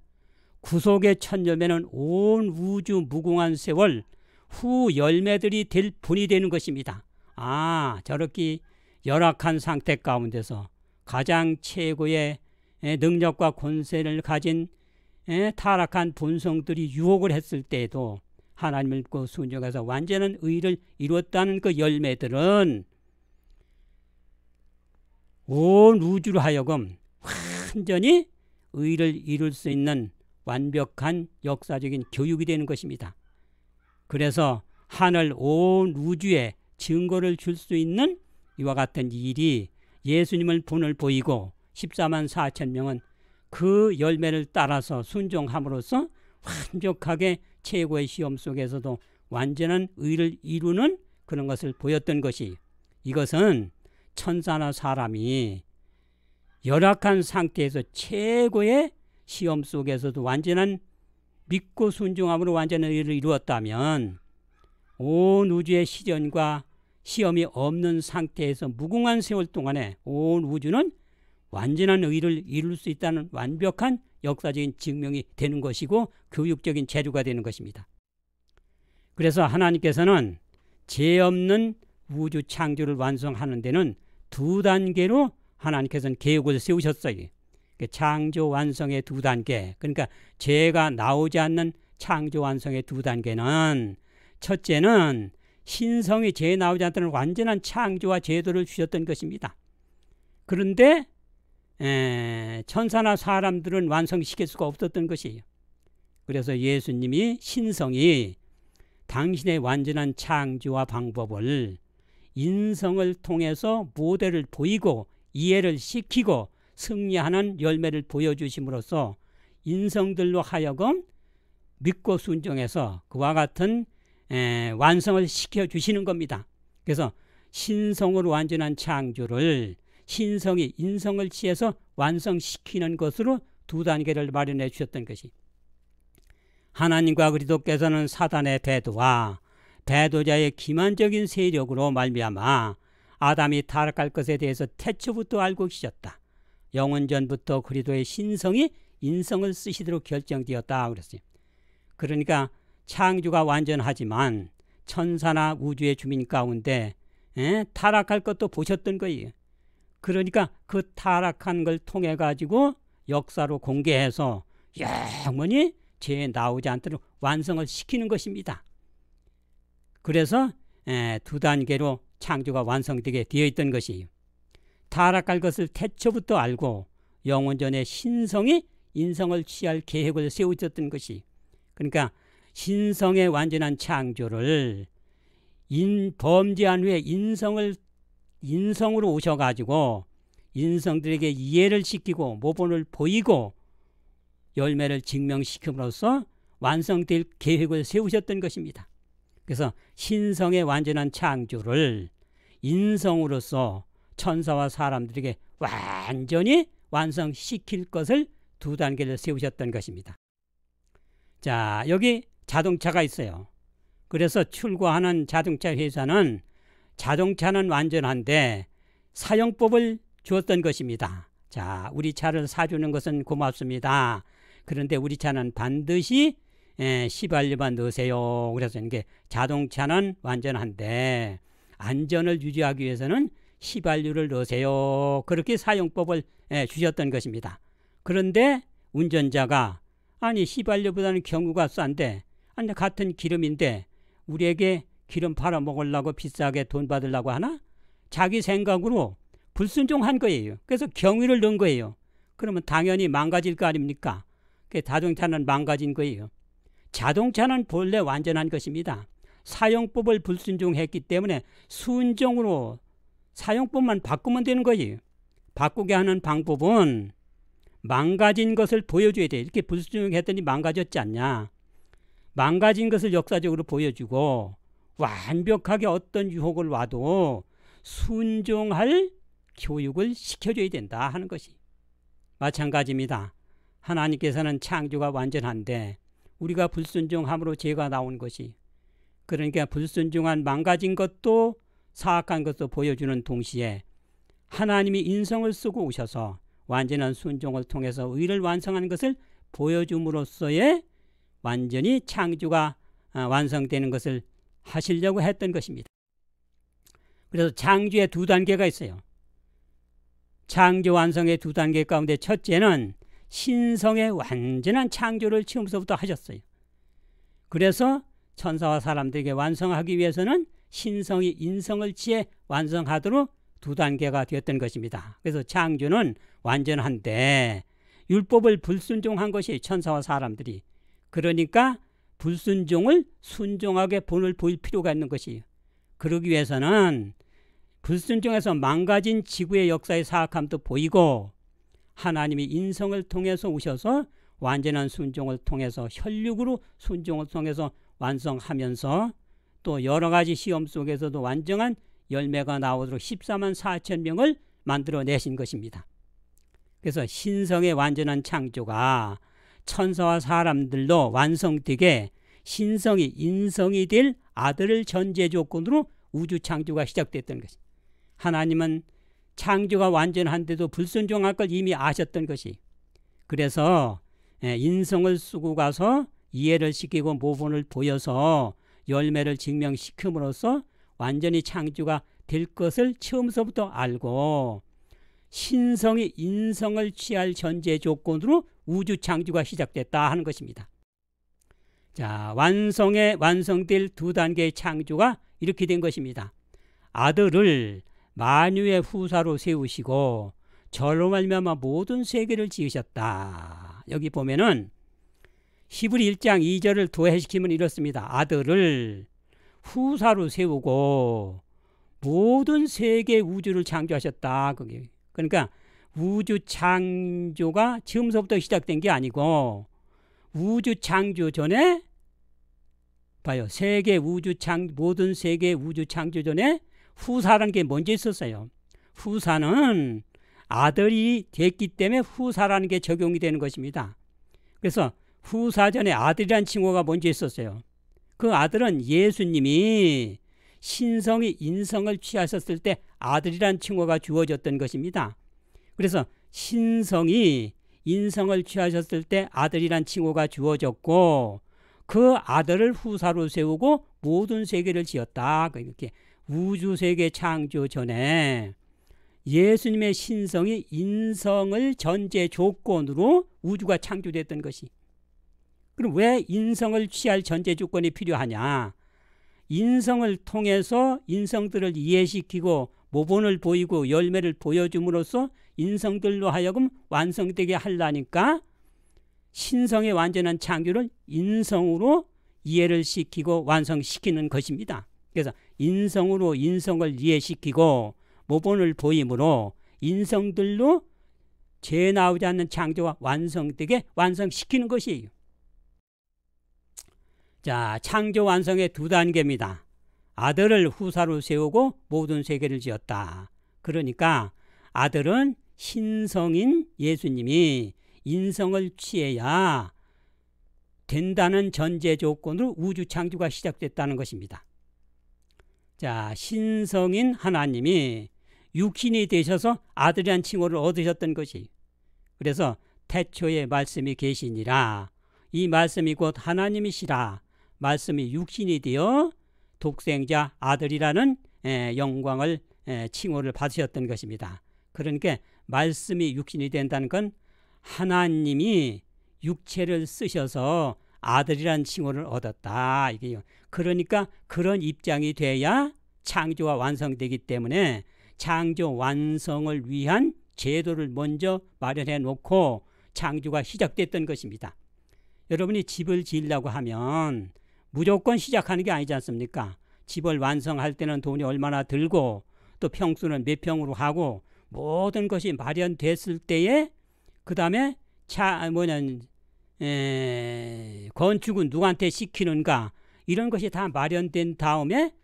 구속의 첫 열매는 온 우주 무궁한 세월 후 열매들이 될 본이 되는 것입니다. 저렇게 열악한 상태 가운데서 가장 최고의 능력과 권세를 가진 타락한 본성들이 유혹을 했을 때에도 하나님을 믿고 순종해서 완전한 의를 이루었다는 그 열매들은 온 우주로 하여금 완전히 의를 이룰 수 있는 완벽한 역사적인 교육이 되는 것입니다. 그래서 하늘 온 우주에 증거를 줄 수 있는 이와 같은 일이 예수님을 본을 보이고 14만 4천 명은 그 열매를 따라서 순종함으로써 완벽하게 최고의 시험 속에서도 완전한 의를 이루는 그런 것을 보였던 것이, 이것은 천사나 사람이 열악한 상태에서 최고의 시험 속에서도 완전한 믿고 순종함으로 완전한 의를 이루었다면 온 우주의 시련과 시험이 없는 상태에서 무궁한 세월 동안에 온 우주는 완전한 의를 이룰 수 있다는 완벽한 역사적인 증명이 되는 것이고 교육적인 재료가 되는 것입니다. 그래서 하나님께서는 죄 없는 우주 창조를 완성하는 데는 두 단계로 하나님께서는 계획을 세우셨어요. 창조 완성의 두 단계, 그러니까 죄가 나오지 않는 창조 완성의 두 단계는, 첫째는 신성이 죄 나오지 않는 완전한 창조와 제도를 주셨던 것입니다. 그런데 천사나 사람들은 완성시킬 수가 없었던 것이에요. 그래서 예수님이 신성이 당신의 완전한 창조와 방법을 인성을 통해서 모델을 보이고 이해를 시키고 승리하는 열매를 보여주심으로써 인성들로 하여금 믿고 순종해서 그와 같은 완성을 시켜주시는 겁니다. 그래서 신성으로 완전한 창조를 신성이 인성을 취해서 완성시키는 것으로 두 단계를 마련해 주셨던 것이, 하나님과 그리스도께서는 사단의 배도와 배도자의 기만적인 세력으로 말미암아 아담이 타락할 것에 대해서 태초부터 알고 계셨다. 영원전부터 그리스도의 신성이 인성을 쓰시도록 결정되었다 그랬어요. 그러니까 창조가 완전하지만 천사나 우주의 주민 가운데 타락할 것도 보셨던 거예요. 그러니까 그 타락한 걸 통해 가지고 역사로 공개해서 영원히 죄 나오지 않도록 완성을 시키는 것입니다. 그래서 두 단계로 창조가 완성되게 되어 있던 것이에요. 타락할 것을 태초부터 알고 영원전에 신성이 인성을 취할 계획을 세우셨던 것이, 그러니까 신성의 완전한 창조를 범죄한 후에 인성을 인성으로 오셔가지고 인성들에게 이해를 시키고 모본을 보이고 열매를 증명시킴으로써 완성될 계획을 세우셨던 것입니다. 그래서 신성의 완전한 창조를 인성으로서 천사와 사람들에게 완전히 완성시킬 것을 두 단계를 세우셨던 것입니다. 자, 여기 자동차가 있어요. 그래서 출고하는 자동차 회사는 자동차는 완전한데 사용법을 주었던 것입니다. 자, 우리 차를 사주는 것은 고맙습니다. 그런데 우리 차는 반드시 휘발유만 넣으세요. 그래서 이게 자동차는 완전한데 안전을 유지하기 위해서는 휘발유를 넣으세요. 그렇게 사용법을 주셨던 것입니다. 그런데 운전자가 아니 휘발유보다는 경유가 싼데 아니 같은 기름인데 우리에게 기름 팔아먹으려고 비싸게 돈 받으려고 하나? 자기 생각으로 불순종한 거예요. 그래서 경유를 넣은 거예요. 그러면 당연히 망가질 거 아닙니까? 자동차는 망가진 거예요. 자동차는 본래 완전한 것입니다. 사용법을 불순종했기 때문에 순종으로 사용법만 바꾸면 되는 거예요. 바꾸게 하는 방법은 망가진 것을 보여줘야 돼. 이렇게 불순종했더니 망가졌지 않냐. 망가진 것을 역사적으로 보여주고 완벽하게 어떤 유혹을 와도 순종할 교육을 시켜줘야 된다 하는 것이 마찬가지입니다. 하나님께서는 창조가 완전한데 우리가 불순종함으로 죄가 나온 것이, 그러니까 불순종한 망가진 것도 사악한 것도 보여주는 동시에 하나님이 인성을 쓰고 오셔서 완전한 순종을 통해서 의를 완성하는 것을 보여줌으로써의 완전히 창조가 완성되는 것을 하시려고 했던 것입니다. 그래서 창조의 두 단계가 있어요. 창조 완성의 두 단계 가운데 첫째는 신성의 완전한 창조를 처음부터 하셨어요. 그래서 천사와 사람들에게 완성하기 위해서는 신성이 인성을 취해 완성하도록 두 단계가 되었던 것입니다. 그래서 창조는 완전한데 율법을 불순종한 것이 천사와 사람들이, 그러니까 불순종을 순종하게 본을 보일 필요가 있는 것이에요. 그러기 위해서는 불순종해서 망가진 지구의 역사의 사악함도 보이고 하나님이 인성을 통해서 오셔서 완전한 순종을 통해서 혈육으로 순종을 통해서 완성하면서 또 여러 가지 시험 속에서도 완전한 열매가 나오도록 14만 4천 명을 만들어내신 것입니다. 그래서 신성의 완전한 창조가 천사와 사람들로 완성되게 신성이 인성이 될 아들을 전제 조건으로 우주 창조가 시작됐던 것입니다. 하나님은 창조가 완전한데도 불순종할 걸 이미 아셨던 것이, 그래서 인성을 쓰고 가서 이해를 시키고 모본을 보여서 열매를 증명시킴으로써 완전히 창조가 될 것을 처음서부터 알고 신성이 인성을 취할 전제 조건으로 우주 창조가 시작됐다 하는 것입니다. 자, 완성될 두 단계의 창조가 이렇게 된 것입니다. 아들을 만유의 후사로 세우시고 저로 말미암아 모든 세계를 지으셨다. 여기 보면은 히브리 1장 2절을 도해시키면 이렇습니다. 아들을 후사로 세우고 모든 세계 우주를 창조하셨다. 그러니까 우주 창조가 처음서부터 시작된 게 아니고 우주 창조 전에 봐요. 모든 세계 우주 창조 전에 후사라는 게 먼저 있었어요. 후사는 아들이 됐기 때문에 후사라는 게 적용이 되는 것입니다. 그래서 후사 전에 아들이라는 칭호가 먼저 있었어요. 그 아들은 예수님이 신성이 인성을 취하셨을 때 아들이라는 칭호가 주어졌던 것입니다. 그래서 신성이 인성을 취하셨을 때 아들이라는 칭호가 주어졌고 그 아들을 후사로 세우고 모든 세계를 지었다. 이렇게 우주세계 창조 전에 예수님의 신성이 인성을 전제 조건으로 우주가 창조됐던 것이, 그럼 왜 인성을 취할 전제 조건이 필요하냐? 인성을 통해서 인성들을 이해시키고 모본을 보이고 열매를 보여줌으로써 인성들로 하여금 완성되게 하려니까 신성의 완전한 창조를 인성으로 이해를 시키고 완성시키는 것입니다. 그래서 인성으로 인성을 이해시키고 모본을 보임으로 인성들로 죄 나오지 않는 창조가 완성되게 완성시키는 것이에요. 자, 창조 완성의 두 단계입니다. 아들을 후사로 세우고 모든 세계를 지었다. 그러니까 아들은 신성인 예수님이 인성을 취해야 된다는 전제 조건으로 우주 창조가 시작됐다는 것입니다. 자, 신성인 하나님이 육신이 되셔서 아들이란 칭호를 얻으셨던 것이, 그래서 태초에 말씀이 계시니라, 이 말씀이 곧 하나님이시라, 말씀이 육신이 되어 독생자 아들이라는 영광을 칭호를 받으셨던 것입니다. 그러니까 말씀이 육신이 된다는 건 하나님이 육체를 쓰셔서 아들이라는 칭호를 얻었다, 이게요. 그러니까 그런 입장이 돼야 창조가 완성되기 때문에 창조 완성을 위한 제도를 먼저 마련해 놓고 창조가 시작됐던 것입니다. 여러분이 집을 지으려고 하면 무조건 시작하는 게 아니지 않습니까? 집을 완성할 때는 돈이 얼마나 들고 또 평수는 몇 평으로 하고 모든 것이 마련됐을 때에 그 다음에 건축은 누구한테 시키는가, 이런 것이 다 마련된 다음에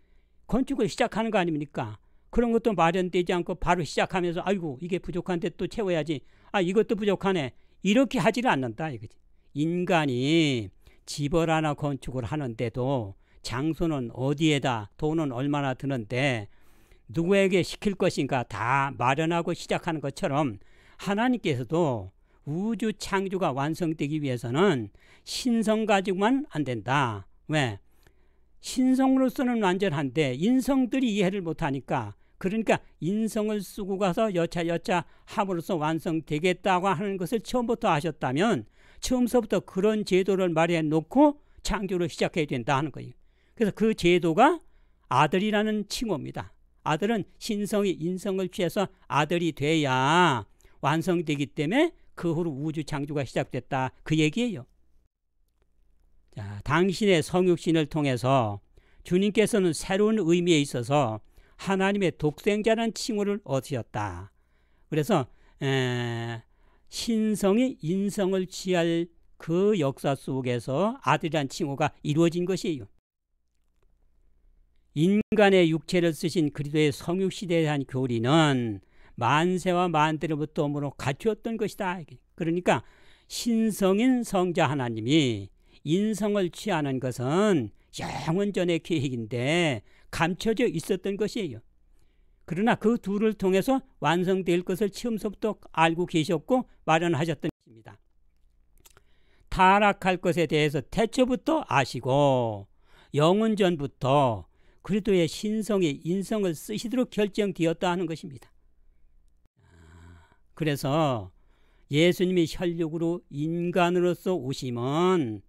건축을 시작하는 거 아닙니까? 그런 것도 마련되지 않고 바로 시작하면서 아이고 이게 부족한데 또 채워야지, 아 이것도 부족하네, 이렇게 하지를 않는다 이거지. 인간이 집을 하나 건축을 하는데도 장소는 어디에다, 돈은 얼마나 드는데 누구에게 시킬 것인가 다 마련하고 시작하는 것처럼 하나님께서도 우주 창조가 완성되기 위해서는 신성 가지고만 안 된다. 왜? 신성으로서는 완전한데 인성들이 이해를 못하니까, 그러니까 인성을 쓰고 가서 여차 함으로써 완성되겠다고 하는 것을 처음부터 하셨다면 처음서부터 그런 제도를 마련해 놓고 창조를 시작해야 된다 하는 거예요. 그래서 그 제도가 아들이라는 칭호입니다. 아들은 신성이 인성을 취해서 아들이 돼야 완성되기 때문에 그 후로 우주 창조가 시작됐다, 그 얘기예요. 자, 당신의 성육신을 통해서 주님께서는 새로운 의미에 있어서 하나님의 독생자라는 칭호를 얻으셨다. 그래서 신성이 인성을 취할 그 역사 속에서 아들이라는 칭호가 이루어진 것이에요. 인간의 육체를 쓰신 그리스도의 성육시대에 대한 교리는 만세와 만대로부터 오므로 갖추었던 것이다. 그러니까 신성인 성자 하나님이 인성을 취하는 것은 영원전의 계획인데 감춰져 있었던 것이에요. 그러나 그 둘을 통해서 완성될 것을 처음부터 알고 계셨고 마련하셨던 것입니다. 타락할 것에 대해서 태초부터 아시고 영원전부터 그리스도의 신성이 인성을 쓰시도록 결정되었다 하는 것입니다. 그래서 예수님이 혈육으로 인간으로서 오심은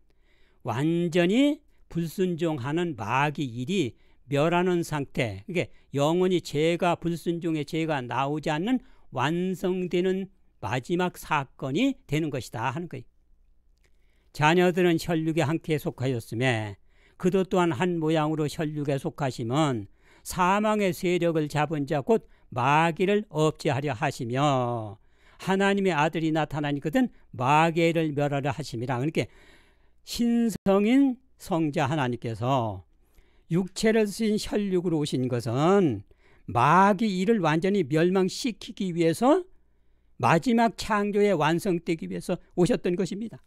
완전히 불순종하는 마귀 일이 멸하는 상태, 이게 영원히 죄가, 불순종의 죄가 나오지 않는 완성되는 마지막 사건이 되는 것이다 하는 거예요. 자녀들은 혈육에 함께 속하였음에 그도 또한 한 모양으로 혈육에 속하심은 사망의 세력을 잡은 자 곧 마귀를 없애하려 하시며 하나님의 아들이 나타나니거든 마귀를 멸하려 하심이라. 그러니까 신성인 성자 하나님께서 육체를 쓰신 혈육으로 오신 것은 마귀 일을 완전히 멸망시키기 위해서 마지막 창조의 완성되기 위해서 오셨던 것입니다.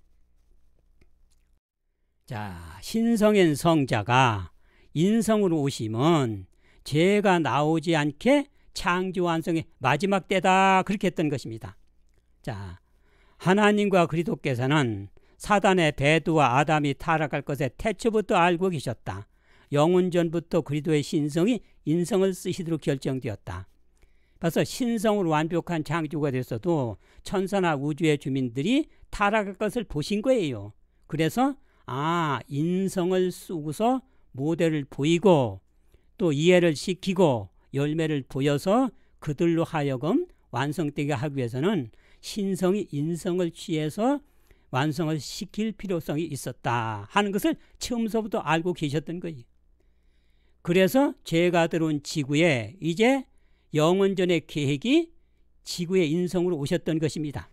자, 신성인 성자가 인성으로 오심은 죄가 나오지 않게 창조 완성의 마지막 때다, 그렇게 했던 것입니다. 자, 하나님과 그리스도께서는 사단의 배두와 아담이 타락할 것에 태초부터 알고 계셨다. 영원전부터 그리스도의 신성이 인성을 쓰시도록 결정되었다. 그래서 신성으로 완벽한 창조가 됐어도 천사나 우주의 주민들이 타락할 것을 보신 거예요. 그래서 인성을 쓰고서 모델을 보이고 또 이해를 시키고 열매를 보여서 그들로 하여금 완성되게 하기 위해서는 신성이 인성을 취해서 완성을 시킬 필요성이 있었다 하는 것을 처음서부터 알고 계셨던 거예요. 그래서 죄가 들어온 지구에 이제 영원전의 계획이 지구의 인성으로 오셨던 것입니다.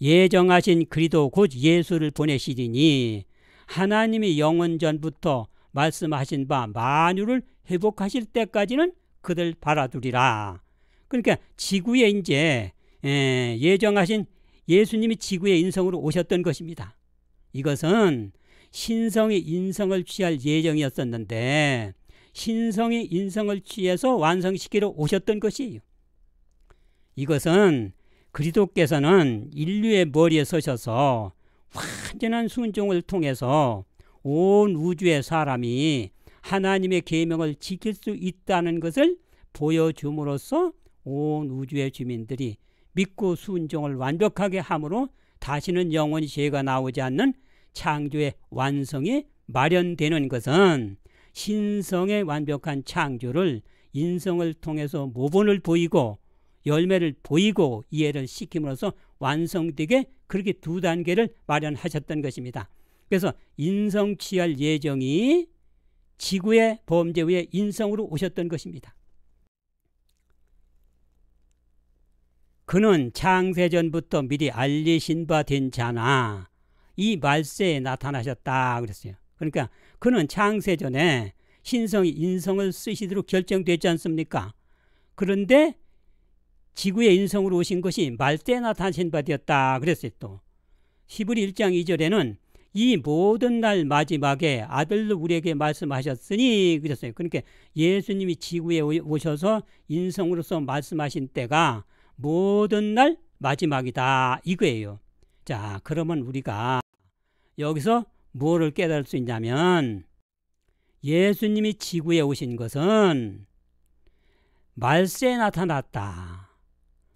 예정하신 그리스도 곧 예수를 보내시리니 하나님이 영원전부터 말씀하신 바 만유를 회복하실 때까지는 그들 바라두리라. 그러니까 지구에 이제 예정하신 예수님이 지구의 인성으로 오셨던 것입니다. 이것은 신성이 인성을 취할 예정이었었는데 신성이 인성을 취해서 완성시키러 오셨던 것이에요. 이것은 그리스도께서는 인류의 머리에 서셔서 완전한 순종을 통해서 온 우주의 사람이 하나님의 계명을 지킬 수 있다는 것을 보여줌으로써 온 우주의 주민들이 믿고 순종을 완벽하게 함으로 다시는 영원히 죄가 나오지 않는 창조의 완성이 마련되는 것은 신성의 완벽한 창조를 인성을 통해서 모본을 보이고 열매를 보이고 이해를 시킴으로써 완성되게 그렇게 두 단계를 마련하셨던 것입니다. 그래서 인성 취할 예정이 지구의 범죄 후에 인성으로 오셨던 것입니다. 그는 창세전부터 미리 알리신 바 된 자나 이 말세에 나타나셨다 그랬어요. 그러니까 그는 창세전에 신성이 인성을 쓰시도록 결정되지 않습니까? 그런데 지구의 인성으로 오신 것이 말세에 나타나신 바 되었다 그랬어요. 또 히브리 1장 2절에는 이 모든 날 마지막에 아들로 우리에게 말씀하셨으니 그랬어요. 그러니까 예수님이 지구에 오셔서 인성으로서 말씀하신 때가 모든 날 마지막이다 이거예요. 자, 그러면 우리가 여기서 뭐를 깨달을 수 있냐면 예수님이 지구에 오신 것은 말세에 나타났다.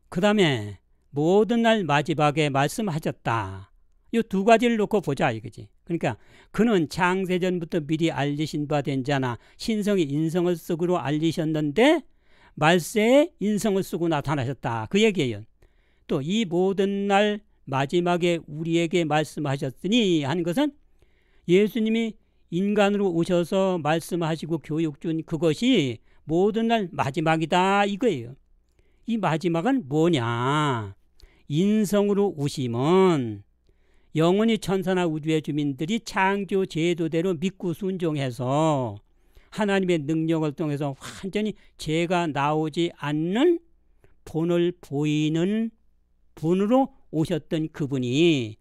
그 다음에 모든 날 마지막에 말씀하셨다. 이 두 가지를 놓고 보자 이거지. 그러니까 그는 창세전부터 미리 알리신 바 된 자나 신성이 인성을 쓰고로 알리셨는데 말세에 인성을 쓰고 나타나셨다. 그 얘기예요. 또 이 모든 날 마지막에 우리에게 말씀하셨으니 하는 것은 예수님이 인간으로 오셔서 말씀하시고 교육 준 그것이 모든 날 마지막이다 이거예요. 이 마지막은 뭐냐? 인성으로 오심은 영원히 천사나 우주의 주민들이 창조 제도대로 믿고 순종해서 하나님의 능력을 통해서 완전히 죄가 나오지 않는 본을 보이는 분으로 오셨던 그분이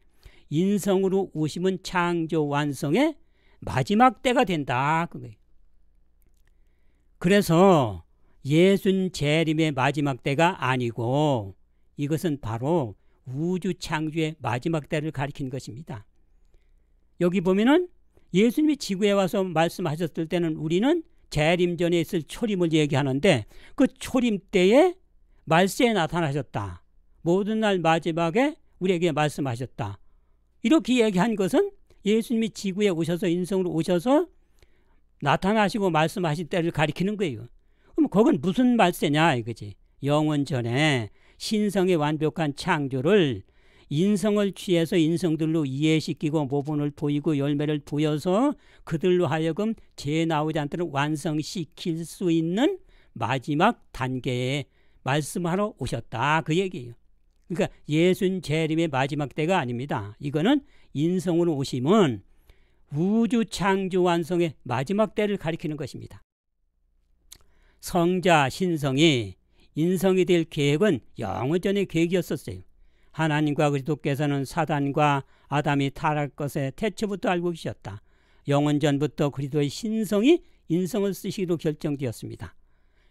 인성으로 오시면 창조 완성의 마지막 때가 된다 그거예요. 그래서 예수님 재림의 마지막 때가 아니고 이것은 바로 우주 창조의 마지막 때를 가리킨 것입니다. 여기 보면은 예수님이 지구에 와서 말씀하셨을 때는 우리는 재림 전에 있을 초림을 얘기하는데 그 초림 때에 말세에 나타나셨다. 모든 날 마지막에 우리에게 말씀하셨다. 이렇게 얘기한 것은 예수님이 지구에 오셔서 인성으로 오셔서 나타나시고 말씀하신 때를 가리키는 거예요. 그럼 그건 무슨 말세냐 이거지. 영원 전에 신성의 완벽한 창조를 인성을 취해서 인성들로 이해시키고 모본을 보이고 열매를 보여서 그들로 하여금 죄 나오지 않도록 완성시킬 수 있는 마지막 단계에 말씀하러 오셨다 그 얘기예요. 그러니까 예수님 재림의 마지막 때가 아닙니다. 이거는 인성으로 오심은 우주 창조 완성의 마지막 때를 가리키는 것입니다. 성자 신성이 인성이 될 계획은 영원전의 계획이었었어요. 하나님과 그리스도께서는 사단과 아담이 타락할 것에 태초부터 알고 계셨다. 영원전부터 그리스도의 신성이 인성을 쓰시기로 결정되었습니다.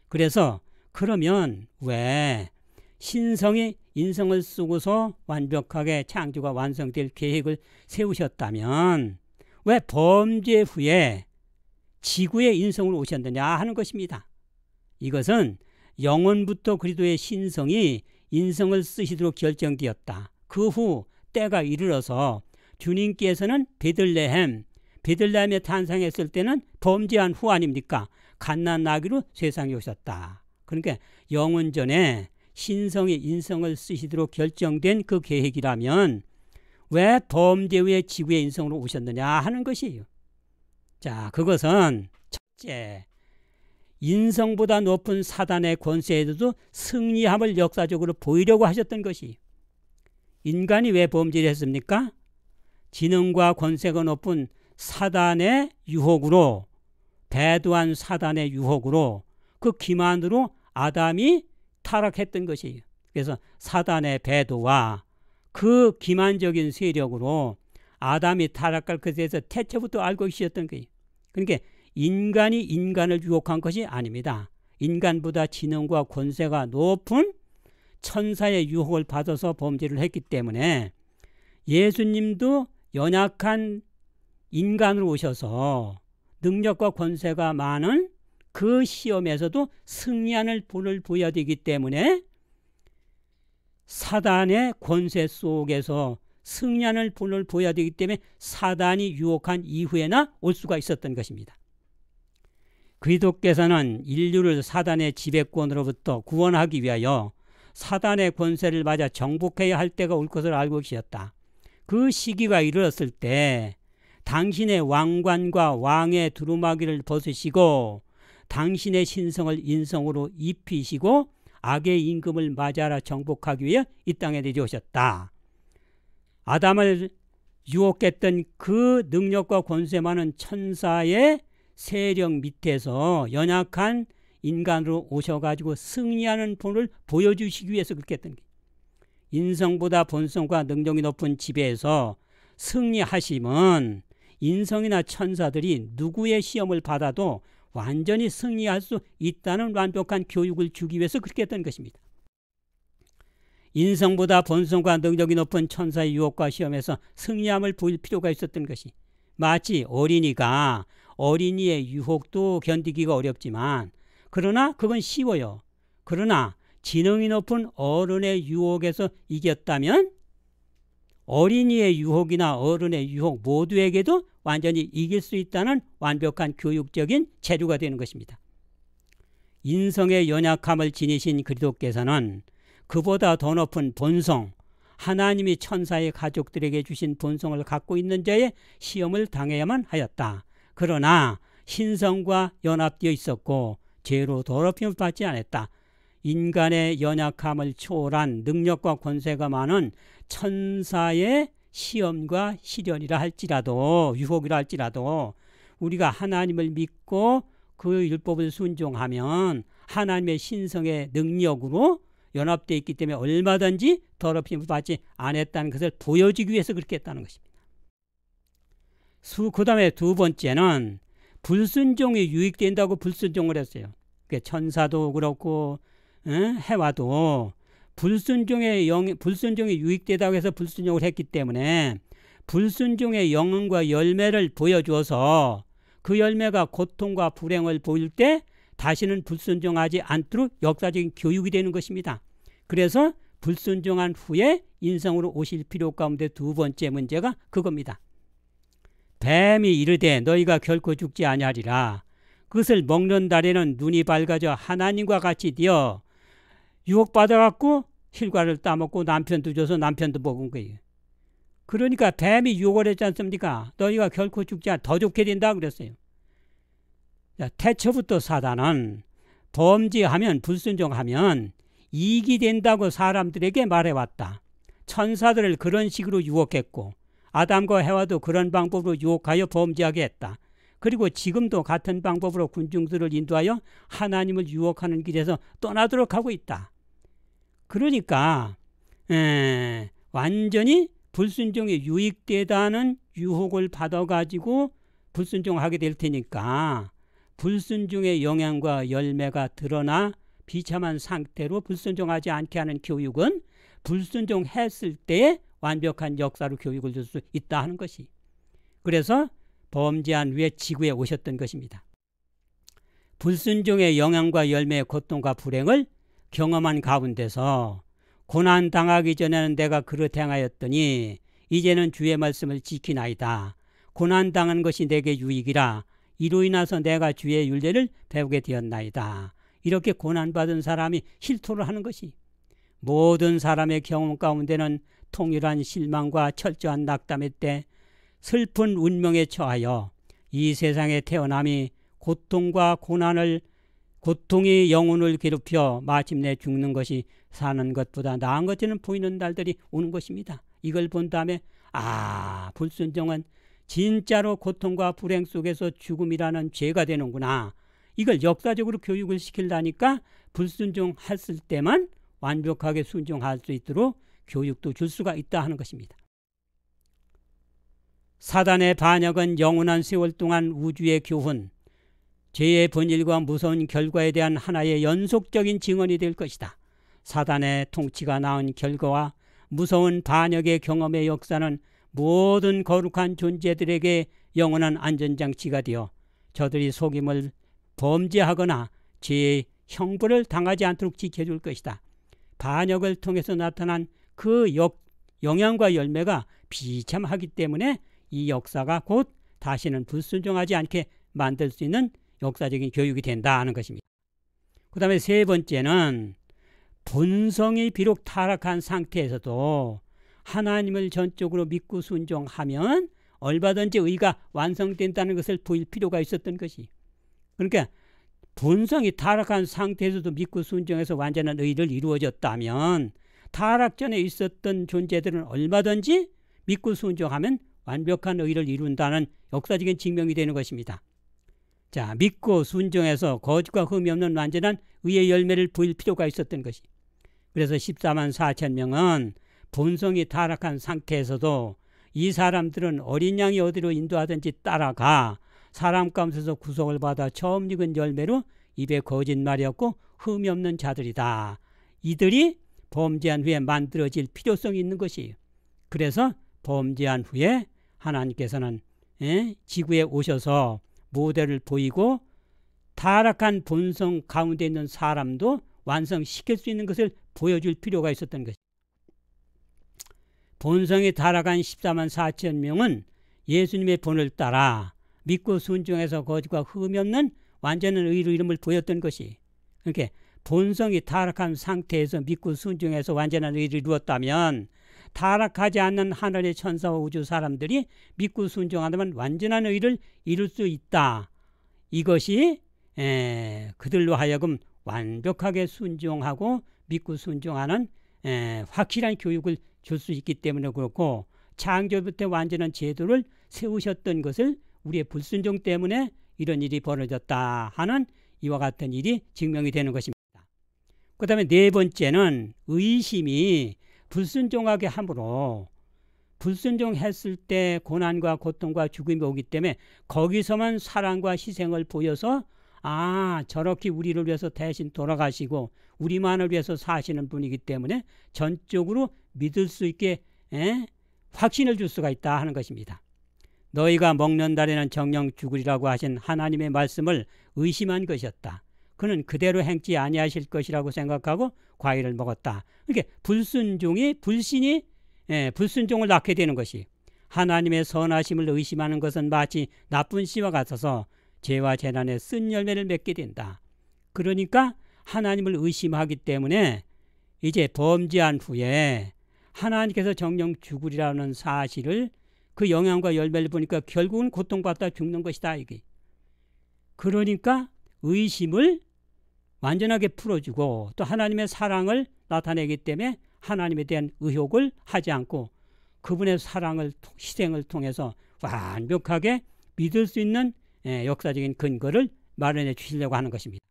그래서 그러면 왜 신성이 인성을 쓰고서 완벽하게 창조가 완성될 계획을 세우셨다면 왜 범죄 후에 지구의 인성으로 오셨느냐 하는 것입니다. 이것은 영원부터 그리스도의 신성이 인성을 쓰시도록 결정되었다. 그 후 때가 이르러서 주님께서는 베들레헴에 탄생했을 때는 범죄한 후 아닙니까? 갓난아기로 세상에 오셨다. 그러니까 영원전에 신성이 인성을 쓰시도록 결정된 그 계획이라면 왜 범죄 후에 지구의 인성으로 오셨느냐 하는 것이에요. 자, 그것은 첫째, 인성보다 높은 사단의 권세에도 승리함을 역사적으로 보이려고 하셨던 것이, 인간이 왜 범죄를 했습니까? 지능과 권세가 높은 사단의 유혹으로, 배도한 사단의 유혹으로, 그 기만으로 아담이 타락했던 것이에요. 그래서 사단의 배도와 그 기만적인 세력으로 아담이 타락할 것에 대해서 태초부터 알고 계셨던 거예요. 그러니까 인간이 인간을 유혹한 것이 아닙니다. 인간보다 지능과 권세가 높은 천사의 유혹을 받아서 범죄를 했기 때문에 예수님도 연약한 인간으로 오셔서 능력과 권세가 많은 그 시험에서도 승리하는 본을 보여야 되기 때문에 사단의 권세 속에서 승리하는 본을 보여야 되기 때문에 사단이 유혹한 이후에나 올 수가 있었던 것입니다. 그리스도께서는 인류를 사단의 지배권으로부터 구원하기 위하여 사단의 권세를 맞아 정복해야 할 때가 올 것을 알고 계셨다. 그 시기가 이르렀을 때 당신의 왕관과 왕의 두루마기를 벗으시고 당신의 신성을 인성으로 입히시고 악의 임금을 맞이하라 정복하기 위해 이 땅에 내려오셨다. 아담을 유혹했던 그 능력과 권세 많은 천사의 세력 밑에서 연약한 인간으로 오셔가지고 승리하는 본을 보여주시기 위해서 그렇게 했던 거예요. 인성보다 본성과 능력이 높은 지배에서 승리하심은 인성이나 천사들이 누구의 시험을 받아도 완전히 승리할 수 있다는 완벽한 교육을 주기 위해서 그렇게 했던 것입니다. 인성보다 본성과 능력이 높은 천사의 유혹과 시험에서 승리함을 보일 필요가 있었던 것이, 마치 어린이가 어린이의 유혹도 견디기가 어렵지만 그러나 그건 쉬워요. 그러나 지능이 높은 어른의 유혹에서 이겼다면 어린이의 유혹이나 어른의 유혹 모두에게도 완전히 이길 수 있다는 완벽한 교육적인 재료가 되는 것입니다. 인성의 연약함을 지니신 그리스도께서는 그보다 더 높은 본성, 하나님이 천사의 가족들에게 주신 본성을 갖고 있는 자의 시험을 당해야만 하였다. 그러나 신성과 연합되어 있었고 죄로 더럽힘을 받지 않았다. 인간의 연약함을 초월한 능력과 권세가 많은 천사의 시험과 시련이라 할지라도, 유혹이라 할지라도 우리가 하나님을 믿고 그 율법을 순종하면 하나님의 신성의 능력으로 연합되어 있기 때문에 얼마든지 더럽힘을 받지 않았다는 것을 보여주기 위해서 그렇게 했다는 것입니다. 그 다음에 두 번째는 불순종이 유익된다고 불순종을 했어요. 천사도 그렇고 해와도 불순종이 유익되다고 해서 불순종을 했기 때문에 불순종의 영혼과 열매를 보여주어서 그 열매가 고통과 불행을 보일 때 다시는 불순종하지 않도록 역사적인 교육이 되는 것입니다. 그래서 불순종한 후에 인성으로 오실 필요 가운데 두 번째 문제가 그겁니다. 뱀이 이르되 너희가 결코 죽지 아니하리라. 그것을 먹는 달에는 눈이 밝아져 하나님과 같이 되어 유혹받아갖고 실과를 따먹고 남편도 줘서 남편도 먹은 거예요. 그러니까 뱀이 유혹을 했지 않습니까? 너희가 결코 죽지 않아 더 좋게 된다 그랬어요. 자, 태초부터 사단은 범죄하면 불순종하면 이익이 된다고 사람들에게 말해왔다. 천사들을 그런 식으로 유혹했고 아담과 해와도 그런 방법으로 유혹하여 범죄하게 했다. 그리고 지금도 같은 방법으로 군중들을 인도하여 하나님을 유혹하는 길에서 떠나도록 하고 있다. 그러니까 완전히 불순종에 유익되다는 유혹을 받아가지고 불순종하게 될 테니까 불순종의 영향과 열매가 드러나 비참한 상태로 불순종하지 않게 하는 교육은 불순종했을 때의 완벽한 역사로 교육을 줄 수 있다 하는 것이, 그래서 범죄한 후에 지구에 오셨던 것입니다. 불순종의 영향과 열매의 고통과 불행을 경험한 가운데서 고난당하기 전에는 내가 그릇 행하였더니 이제는 주의 말씀을 지키나이다. 고난당한 것이 내게 유익이라. 이로 인해서 내가 주의 율례를 배우게 되었나이다. 이렇게 고난받은 사람이 실토를 하는 것이, 모든 사람의 경험 가운데는 통일한 실망과 철저한 낙담의 때 슬픈 운명에 처하여 이 세상에 태어남이 고통과 고난을 고통이 영혼을 괴롭혀 마침내 죽는 것이 사는 것보다 나은 것처럼 보이는 날들이 오는 것입니다. 이걸 본 다음에 불순종은 진짜로 고통과 불행 속에서 죽음이라는 죄가 되는구나. 이걸 역사적으로 교육을 시키려니까 불순종했을 때만 완벽하게 순종할 수 있도록 교육도 줄 수가 있다 하는 것입니다. 사단의 반역은 영원한 세월 동안 우주의 교훈, 죄의 본질과 무서운 결과에 대한 하나의 연속적인 증언이 될 것이다. 사단의 통치가 낳은 결과와 무서운 반역의 경험의 역사는 모든 거룩한 존재들에게 영원한 안전장치가 되어 저들이 속임을 범죄하거나 죄의 형벌을 당하지 않도록 지켜줄 것이다. 반역을 통해서 나타난 그 영향과 열매가 비참하기 때문에 이 역사가 곧 다시는 불순종하지 않게 만들 수 있는 역사적인 교육이 된다 하는 것입니다. 그 다음에 세 번째는 본성이 비록 타락한 상태에서도 하나님을 전적으로 믿고 순종하면 얼마든지 의가 완성된다는 것을 보일 필요가 있었던 것이. 그러니까 본성이 타락한 상태에서도 믿고 순종해서 완전한 의를 이루어졌다면 타락 전에 있었던 존재들은 얼마든지 믿고 순종하면 완벽한 의를 이룬다는 역사적인 증명이 되는 것입니다. 자, 믿고 순종해서 거짓과 흠이 없는 완전한 의의 열매를 보일 필요가 있었던 것이. 그래서 14만 4천 명은 본성이 타락한 상태에서도 이 사람들은 어린 양이 어디로 인도하든지 따라가 사람 가운데서 구속을 받아 처음 익은 열매로 입에 거짓말이 없고 흠이 없는 자들이다. 이들이 범죄한 후에 만들어질 필요성이 있는 것이에요. 그래서 범죄한 후에 하나님께서는 지구에 오셔서 모델을 보이고 타락한 본성 가운데 있는 사람도 완성시킬 수 있는 것을 보여줄 필요가 있었던 것이죠. 본성이 타락한 14만 4천 명은 예수님의 본을 따라 믿고 순종해서 거짓과 흠이 없는 완전한 의로 이름을 보였던 것이. 그러니까 본성이 타락한 상태에서 믿고 순종해서 완전한 의를 이루었다면 타락하지 않는 하늘의 천사와 우주 사람들이 믿고 순종하면 완전한 의를 이룰 수 있다. 이것이 그들로 하여금 완벽하게 순종하고 믿고 순종하는 확실한 교육을 줄 수 있기 때문에 그렇고, 창조부터 완전한 제도를 세우셨던 것을 우리의 불순종 때문에 이런 일이 벌어졌다 하는 이와 같은 일이 증명이 되는 것입니다. 그 다음에 네 번째는 의심이 불순종하게 함으로 불순종했을 때 고난과 고통과 죽음이 오기 때문에 거기서만 사랑과 희생을 보여서 저렇게 우리를 위해서 대신 돌아가시고 우리만을 위해서 사시는 분이기 때문에 전적으로 믿을 수 있게 확신을 줄 수가 있다 하는 것입니다. 너희가 먹는 달에는 정령 죽으리라고 하신 하나님의 말씀을 의심한 것이었다. 그는 그대로 행치 아니하실 것이라고 생각하고 과일을 먹었다. 그러니까 불순종이 불순종을 낳게 되는 것이, 하나님의 선하심을 의심하는 것은 마치 나쁜 씨와 같아서 죄와 재난에 쓴 열매를 맺게 된다. 그러니까 하나님을 의심하기 때문에 이제 범죄한 후에 하나님께서 정령 죽으리라는 사실을 그 영향과 열매를 보니까 결국은 고통받다 죽는 것이다. 이게. 그러니까 의심을 완전하게 풀어주고 또 하나님의 사랑을 나타내기 때문에 하나님에 대한 의혹을 하지 않고 그분의 사랑을 희생을 통해서 완벽하게 믿을 수 있는 역사적인 근거를 마련해 주시려고 하는 것입니다.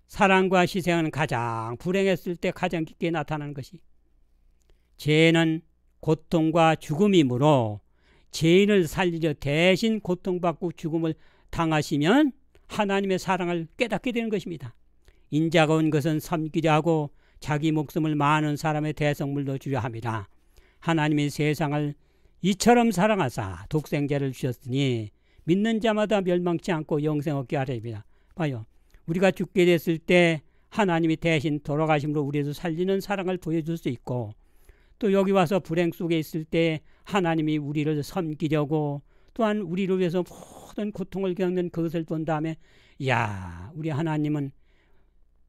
사랑과 희생은 가장 불행했을 때 가장 깊게 나타나는 것이, 죄는 고통과 죽음이므로 죄인을 살리려 대신 고통받고 죽음을 당하시면 하나님의 사랑을 깨닫게 되는 것입니다. 인자가 온 것은 섬기려 하고 자기 목숨을 많은 사람의 대성물로 주려 함이라. 하나님이 세상을 이처럼 사랑하사 독생자를 주셨으니 믿는 자마다 멸망치 않고 영생 얻게 하려니와. 봐요. 우리가 죽게 됐을 때 하나님이 대신 돌아가심으로 우리를 살리는 사랑을 보여줄 수 있고, 또 여기 와서 불행 속에 있을 때 하나님이 우리를 섬기려고 또한 우리를 위해서 모든 고통을 겪는 그것을 본 다음에 우리 하나님은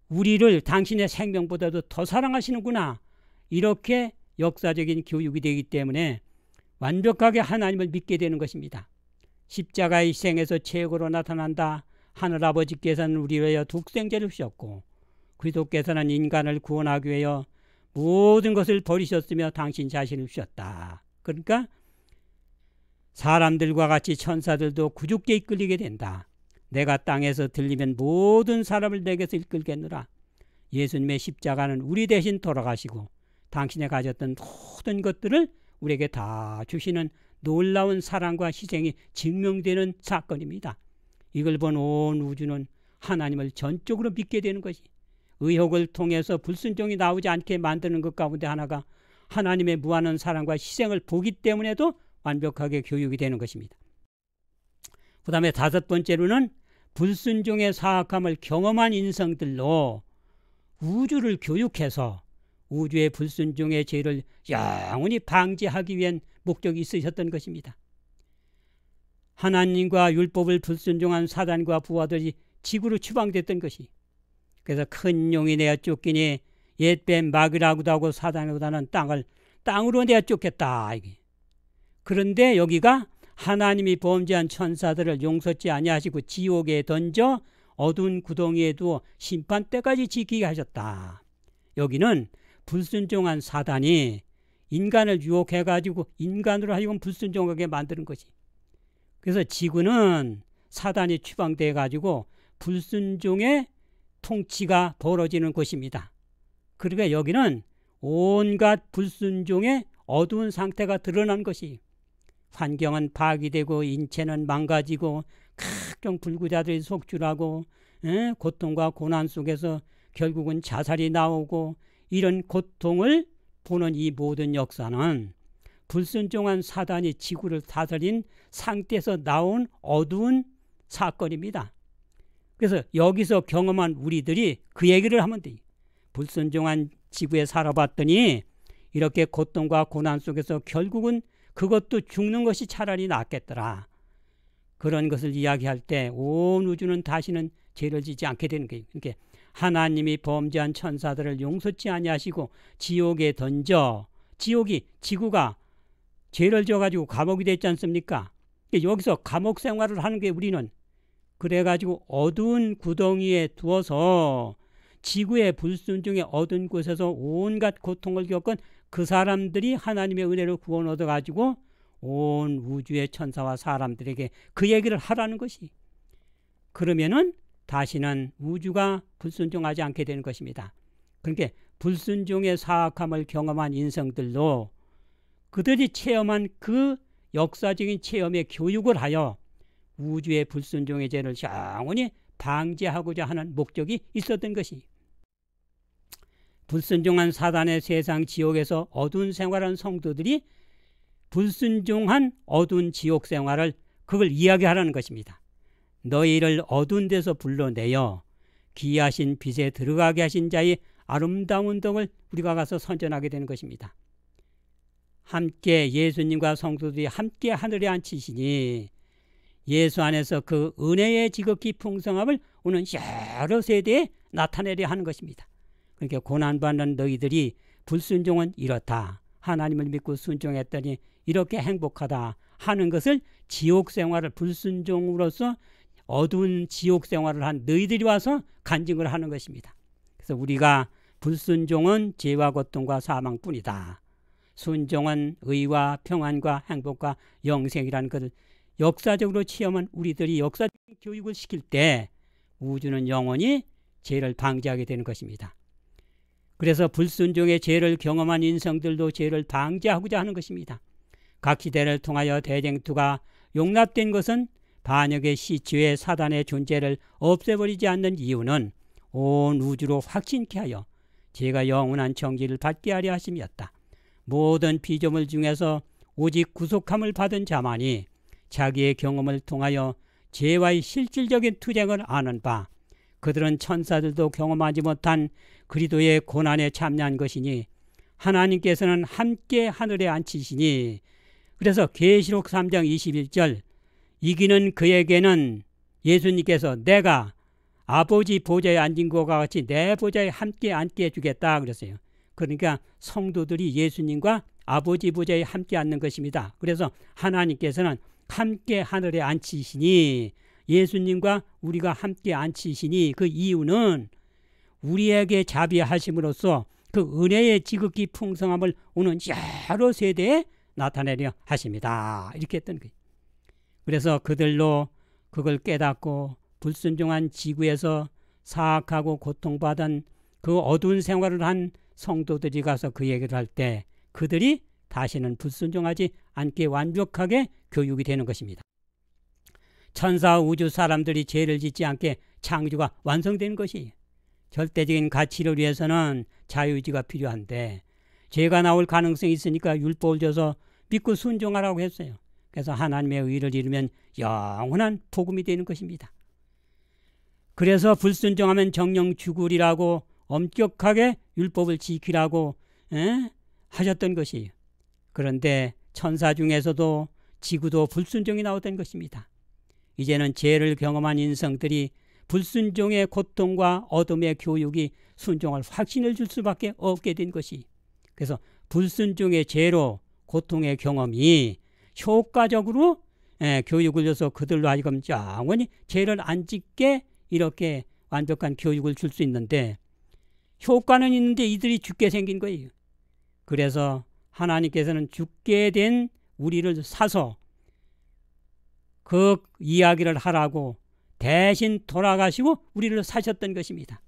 우리를 당신의 생명보다도 더 사랑하시는구나, 이렇게 역사적인 교육이 되기 때문에 완벽하게 하나님을 믿게 되는 것입니다. 십자가의 희생에서 최고로 나타난다. 하늘아버지께서는 우리 위하여 독생자를 주셨고 그리스도께서는 인간을 구원하기 위하여 모든 것을 버리셨으며 당신 자신을 주셨다. 그러니까 사람들과 같이 천사들도 구주께 이끌리게 된다. 내가 땅에서 들리면 모든 사람을 내게서 이끌겠노라. 예수님의 십자가는 우리 대신 돌아가시고 당신이 가졌던 모든 것들을 우리에게 다 주시는 놀라운 사랑과 희생이 증명되는 사건입니다. 이걸 본 온 우주는 하나님을 전적으로 믿게 되는 것이, 의혹을 통해서 불순종이 나오지 않게 만드는 것 가운데 하나가 하나님의 무한한 사랑과 희생을 보기 때문에도 완벽하게 교육이 되는 것입니다. 그 다음에 다섯 번째로는 불순종의 사악함을 경험한 인성들로 우주를 교육해서 우주의 불순종의 죄를 영원히 방지하기 위한 목적이 있으셨던 것입니다. 하나님과 율법을 불순종한 사단과 부하들이 지구로 추방됐던 것이, 그래서 큰 용이 내어 쫓기니 옛뱀 마귀라고도 하고 사단보다는 땅으로 내어 쫓겠다. 그런데 여기가 하나님이 범죄한 천사들을 용서치 아니하시고 지옥에 던져 어두운 구덩이에 두어 심판 때까지 지키게 하셨다. 여기는 불순종한 사단이 인간을 유혹해가지고 인간으로 하여금 불순종하게 만드는 것이, 그래서 지구는 사단이 추방돼 가지고 불순종의 통치가 벌어지는 곳입니다. 그러니까 여기는 온갖 불순종의 어두운 상태가 드러난 것이, 환경은 파괴되고 인체는 망가지고 각종 불구자들이 속출하고 고통과 고난 속에서 결국은 자살이 나오고, 이런 고통을 보는 이 모든 역사는 불순종한 사단이 지구를 다스린 상태에서 나온 어두운 사건입니다. 그래서 여기서 경험한 우리들이 그 얘기를 하면 돼. 불순종한 지구에 살아봤더니 이렇게 고통과 고난 속에서 결국은 그것도 죽는 것이 차라리 낫겠더라. 그런 것을 이야기할 때 온 우주는 다시는 죄를 짓지 않게 되는 거예요. 그러니까 하나님이 범죄한 천사들을 용서치 아니하시고 지옥에 던져, 지옥이 지구가 죄를 져가지고 감옥이 됐지 않습니까? 여기서 감옥 생활을 하는 게 우리는, 그래가지고 어두운 구덩이에 두어서 지구의 불순종의 어두운 곳에서 온갖 고통을 겪은 그 사람들이 하나님의 은혜로 구원 얻어가지고 온 우주의 천사와 사람들에게 그 얘기를 하라는 것이, 그러면은 다시는 우주가 불순종하지 않게 되는 것입니다. 그러니까 불순종의 사악함을 경험한 인성들로 그들이 체험한 그 역사적인 체험의 교육을 하여 우주의 불순종의 죄를 영원히 방지하고자 하는 목적이 있었던 것이, 불순종한 사단의 세상 지옥에서 어두운 생활한 성도들이 불순종한 어두운 지옥 생활을 그걸 이야기하라는 것입니다. 너희를 어두운 데서 불러내어 기이하신 빛에 들어가게 하신 자의 아름다운 덕을 우리가 가서 선전하게 되는 것입니다. 함께 예수님과 성도들이 함께 하늘에 앉히시니 예수 안에서 그 은혜의 지극히 풍성함을 오는 여러 세대에 나타내려 하는 것입니다. 그러니까 고난받는 너희들이 불순종은 이렇다, 하나님을 믿고 순종했더니 이렇게 행복하다 하는 것을 지옥 생활을, 불순종으로서 어두운 지옥 생활을 한 너희들이 와서 간증을 하는 것입니다. 그래서 우리가 불순종은 죄와 고통과 사망뿐이다, 순종은 의와 평안과 행복과 영생이라는 것을 역사적으로 체험한 우리들이 역사적인 교육을 시킬 때 우주는 영원히 죄를 방지하게 되는 것입니다. 그래서 불순종의 죄를 경험한 인성들도 죄를 방지하고자 하는 것입니다. 각 시대를 통하여 대쟁투가 용납된 것은 반역의 시초에 사단의 존재를 없애버리지 않는 이유는 온 우주로 확신케 하여 죄가 영원한 정지를 받게 하려 하심이었다. 모든 피조물 중에서 오직 구속함을 받은 자만이 자기의 경험을 통하여 죄와의 실질적인 투쟁을 아는 바, 그들은 천사들도 경험하지 못한 그리스도의 고난에 참여한 것이니 하나님께서는 함께 하늘에 앉히시니, 그래서 계시록 3장 21절 이기는 그에게는 예수님께서 내가 아버지 보좌에 앉은 것과 같이 내 보좌에 함께 앉게 해주겠다 그랬어요. 그러니까 성도들이 예수님과 아버지 보좌에 함께 앉는 것입니다. 그래서 하나님께서는 함께 하늘에 앉히시니 예수님과 우리가 함께 앉히시니 그 이유는 우리에게 자비하심으로써 그 은혜의 지극히 풍성함을 오는 여러 세대에 나타내려 하십니다. 이렇게 했던 거예요. 그래서 그들로 그걸 깨닫고 불순종한 지구에서 사악하고 고통받은 그 어두운 생활을 한 성도들이 가서 그 얘기를 할 때 그들이 다시는 불순종하지 않게 완벽하게 교육이 되는 것입니다. 천사 우주 사람들이 죄를 짓지 않게 창조가 완성되는 것이 절대적인 가치를 위해서는 자유의지가 필요한데 죄가 나올 가능성이 있으니까 율법을 줘서 믿고 순종하라고 했어요. 그래서 하나님의 의를 이루면 영원한 복음이 되는 것입니다. 그래서 불순종하면 정령 죽으리라고 엄격하게 율법을 지키라고 하셨던 것이에요. 그런데 천사 중에서도 지구도 불순종이 나왔던 것입니다. 이제는 죄를 경험한 인성들이 불순종의 고통과 어둠의 교육이 순종할 확신을 줄 수밖에 없게 된 것이, 그래서 불순종의 죄로 고통의 경험이 효과적으로 교육을 줘서 그들로 하여금 영원히 죄를 안 짓게 이렇게 완벽한 교육을 줄 수 있는데, 효과는 있는데 이들이 죽게 생긴 거예요. 그래서 하나님께서는 죽게 된 우리를 사서 그 이야기를 하라고 대신 돌아가시고 우리를 사셨던 것입니다.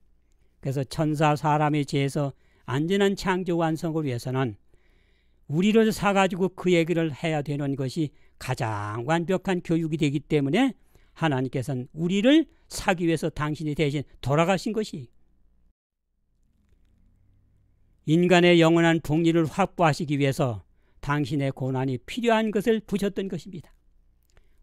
그래서 천사 사람의 죄에서 안전한 창조 완성을 위해서는 우리를 사가지고 그 얘기를 해야 되는 것이 가장 완벽한 교육이 되기 때문에 하나님께서는 우리를 사기 위해서 당신이 대신 돌아가신 것이, 인간의 영원한 복리를 확보하시기 위해서 당신의 고난이 필요한 것을 보셨던 것입니다.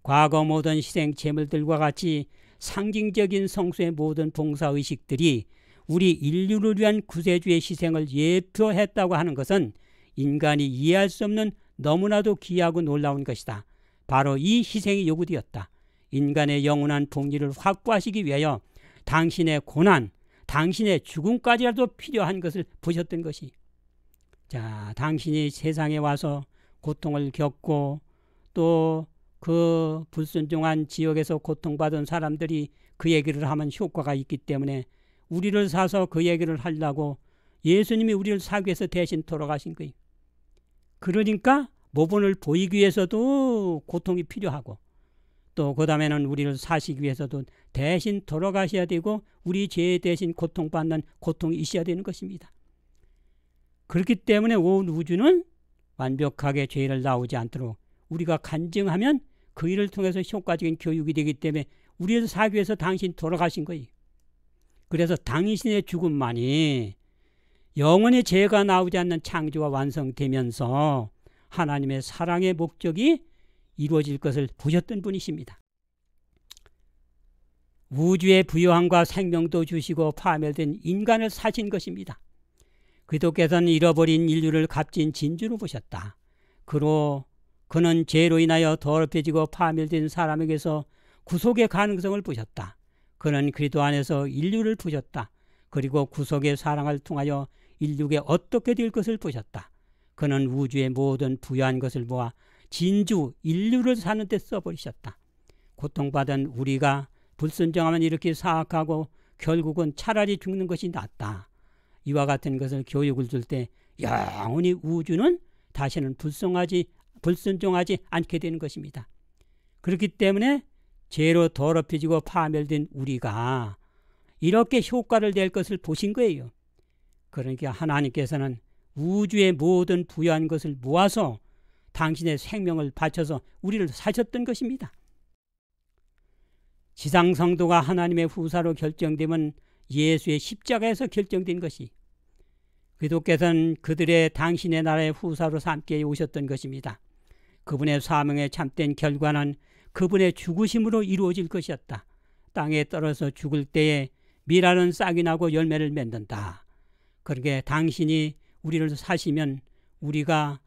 과거 모든 희생 제물들과 같이 상징적인 성수의 모든 봉사의식들이 우리 인류를 위한 구세주의 희생을 예표했다고 하는 것은 인간이 이해할 수 없는 너무나도 귀하고 놀라운 것이다. 바로 이 희생이 요구되었다. 인간의 영원한 복리를 확보하시기 위하여 당신의 고난, 당신의 죽음까지라도 필요한 것을 보셨던 것이, 자, 당신이 세상에 와서 고통을 겪고 또 그 불순종한 지역에서 고통받은 사람들이 그 얘기를 하면 효과가 있기 때문에 우리를 사서 그 얘기를 하려고 예수님이 우리를 사기 위해서 대신 돌아가신 거예요. 그러니까 모본을 보이기 위해서도 고통이 필요하고, 또 그 다음에는 우리를 사시기 위해서도 대신 돌아가셔야 되고 우리 죄 대신 고통받는 고통이 있어야 되는 것입니다. 그렇기 때문에 온 우주는 완벽하게 죄를 나오지 않도록 우리가 간증하면 그 일을 통해서 효과적인 교육이 되기 때문에 우리를 사기 위해서 당신 돌아가신 거예요. 그래서 당신의 죽음만이 영원히 죄가 나오지 않는 창조가 완성되면서 하나님의 사랑의 목적이 이루어질 것을 보셨던 분이십니다. 우주의 부요함과 생명도 주시고 파멸된 인간을 사신 것입니다. 그리스도께서는 잃어버린 인류를 값진 진주로 보셨다. 그는 죄로 인하여 더럽혀지고 파멸된 사람에게서 구속의 가능성을 보셨다. 그는 그리스도 안에서 인류를 보셨다. 그리고 구속의 사랑을 통하여 인류에 어떻게 될 것을 보셨다. 그는 우주의 모든 부유한 것을 모아 진주 인류를 사는 데 써버리셨다. 고통받은 우리가 불순종하면 이렇게 사악하고 결국은 차라리 죽는 것이 낫다. 이와 같은 것을 교육을 줄 때 영원히 우주는 다시는 불순종하지 않게 되는 것입니다. 그렇기 때문에 죄로 더럽혀지고 파멸된 우리가 이렇게 효과를 낼 것을 보신 거예요. 그러니까 하나님께서는 우주의 모든 부유한 것을 모아서 당신의 생명을 바쳐서 우리를 사셨던 것입니다. 지상 성도가 하나님의 후사로 결정되면 예수의 십자가에서 결정된 것이, 그리스도께서는 그들의 당신의 나라의 후사로 함께 오셨던 것입니다. 그분의 사명에 참된 결과는 그분의 죽으심으로 이루어질 것이었다. 땅에 떨어져 죽을 때에 밀알은 싹이 나고 열매를 맺는다. 그러게 당신이 우리를 사시면 우리가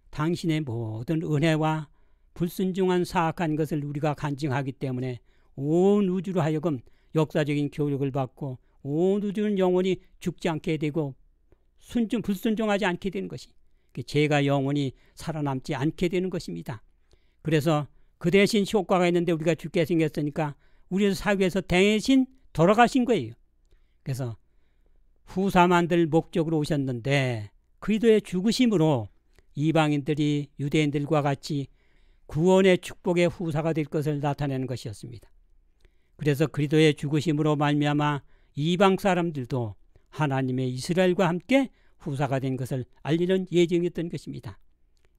당신의 모든 은혜와 불순종한 사악한 것을 우리가 간증하기 때문에 온 우주로 하여금 역사적인 교육을 받고 온 우주는 영원히 죽지 않게 되고 불순종하지 않게 되는 것이, 죄가 영원히 살아남지 않게 되는 것입니다. 그래서 그 대신 효과가 있는데 우리가 죽게 생겼으니까 우리를 살기 위해서 대신 돌아가신 거예요. 그래서 후사 만들 목적으로 오셨는데 그리스도의 죽으심으로 이방인들이 유대인들과 같이 구원의 축복의 후사가 될 것을 나타내는 것이었습니다. 그래서 그리스도의 죽으심으로 말미암아 이방 사람들도 하나님의 이스라엘과 함께 후사가 된 것을 알리는 예정이었던 것입니다.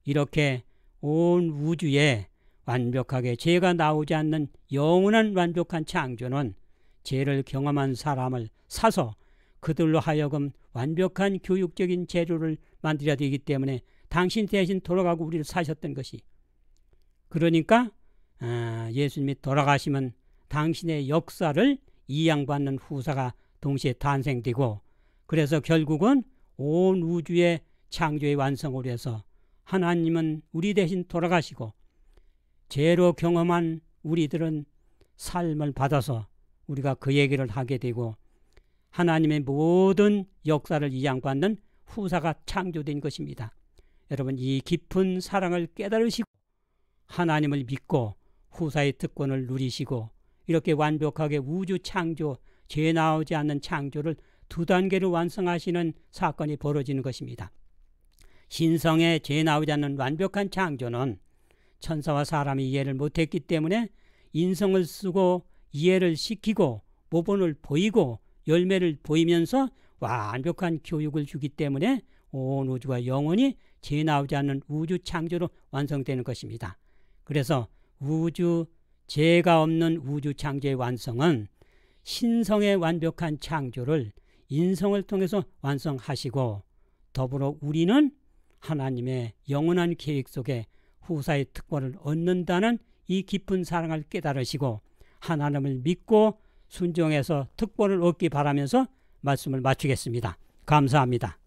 이렇게 온 우주에 완벽하게 죄가 나오지 않는 영원한 완벽한 창조는 죄를 경험한 사람을 사서 그들로 하여금 완벽한 교육적인 재료를 만들어야 되기 때문에 당신 대신 돌아가고 우리를 사셨던 것이, 그러니까 예수님이 돌아가시면 당신의 역사를 이양받는 후사가 동시에 탄생되고, 그래서 결국은 온 우주의 창조의 완성을 위해서 하나님은 우리 대신 돌아가시고 죄로 경험한 우리들은 삶을 받아서 우리가 그 얘기를 하게 되고 하나님의 모든 역사를 이양받는 후사가 창조된 것입니다. 여러분, 이 깊은 사랑을 깨달으시고 하나님을 믿고 후사의 특권을 누리시고 이렇게 완벽하게 우주 창조, 죄 나오지 않는 창조를 두 단계로 완성하시는 사건이 벌어지는 것입니다. 신성의 죄 나오지 않는 완벽한 창조는 천사와 사람이 이해를 못했기 때문에 인성을 쓰고 이해를 시키고 모본을 보이고 열매를 보이면서 완벽한 교육을 주기 때문에 온 우주가 영원히 죄 나오지 않는 우주 창조로 완성되는 것입니다. 그래서 죄가 없는 우주 창조의 완성은 신성의 완벽한 창조를 인성을 통해서 완성하시고, 더불어 우리는 하나님의 영원한 계획 속에 후사의 특권을 얻는다는 이 깊은 사랑을 깨달으시고 하나님을 믿고 순종해서 특권을 얻기 바라면서 말씀을 마치겠습니다. 감사합니다.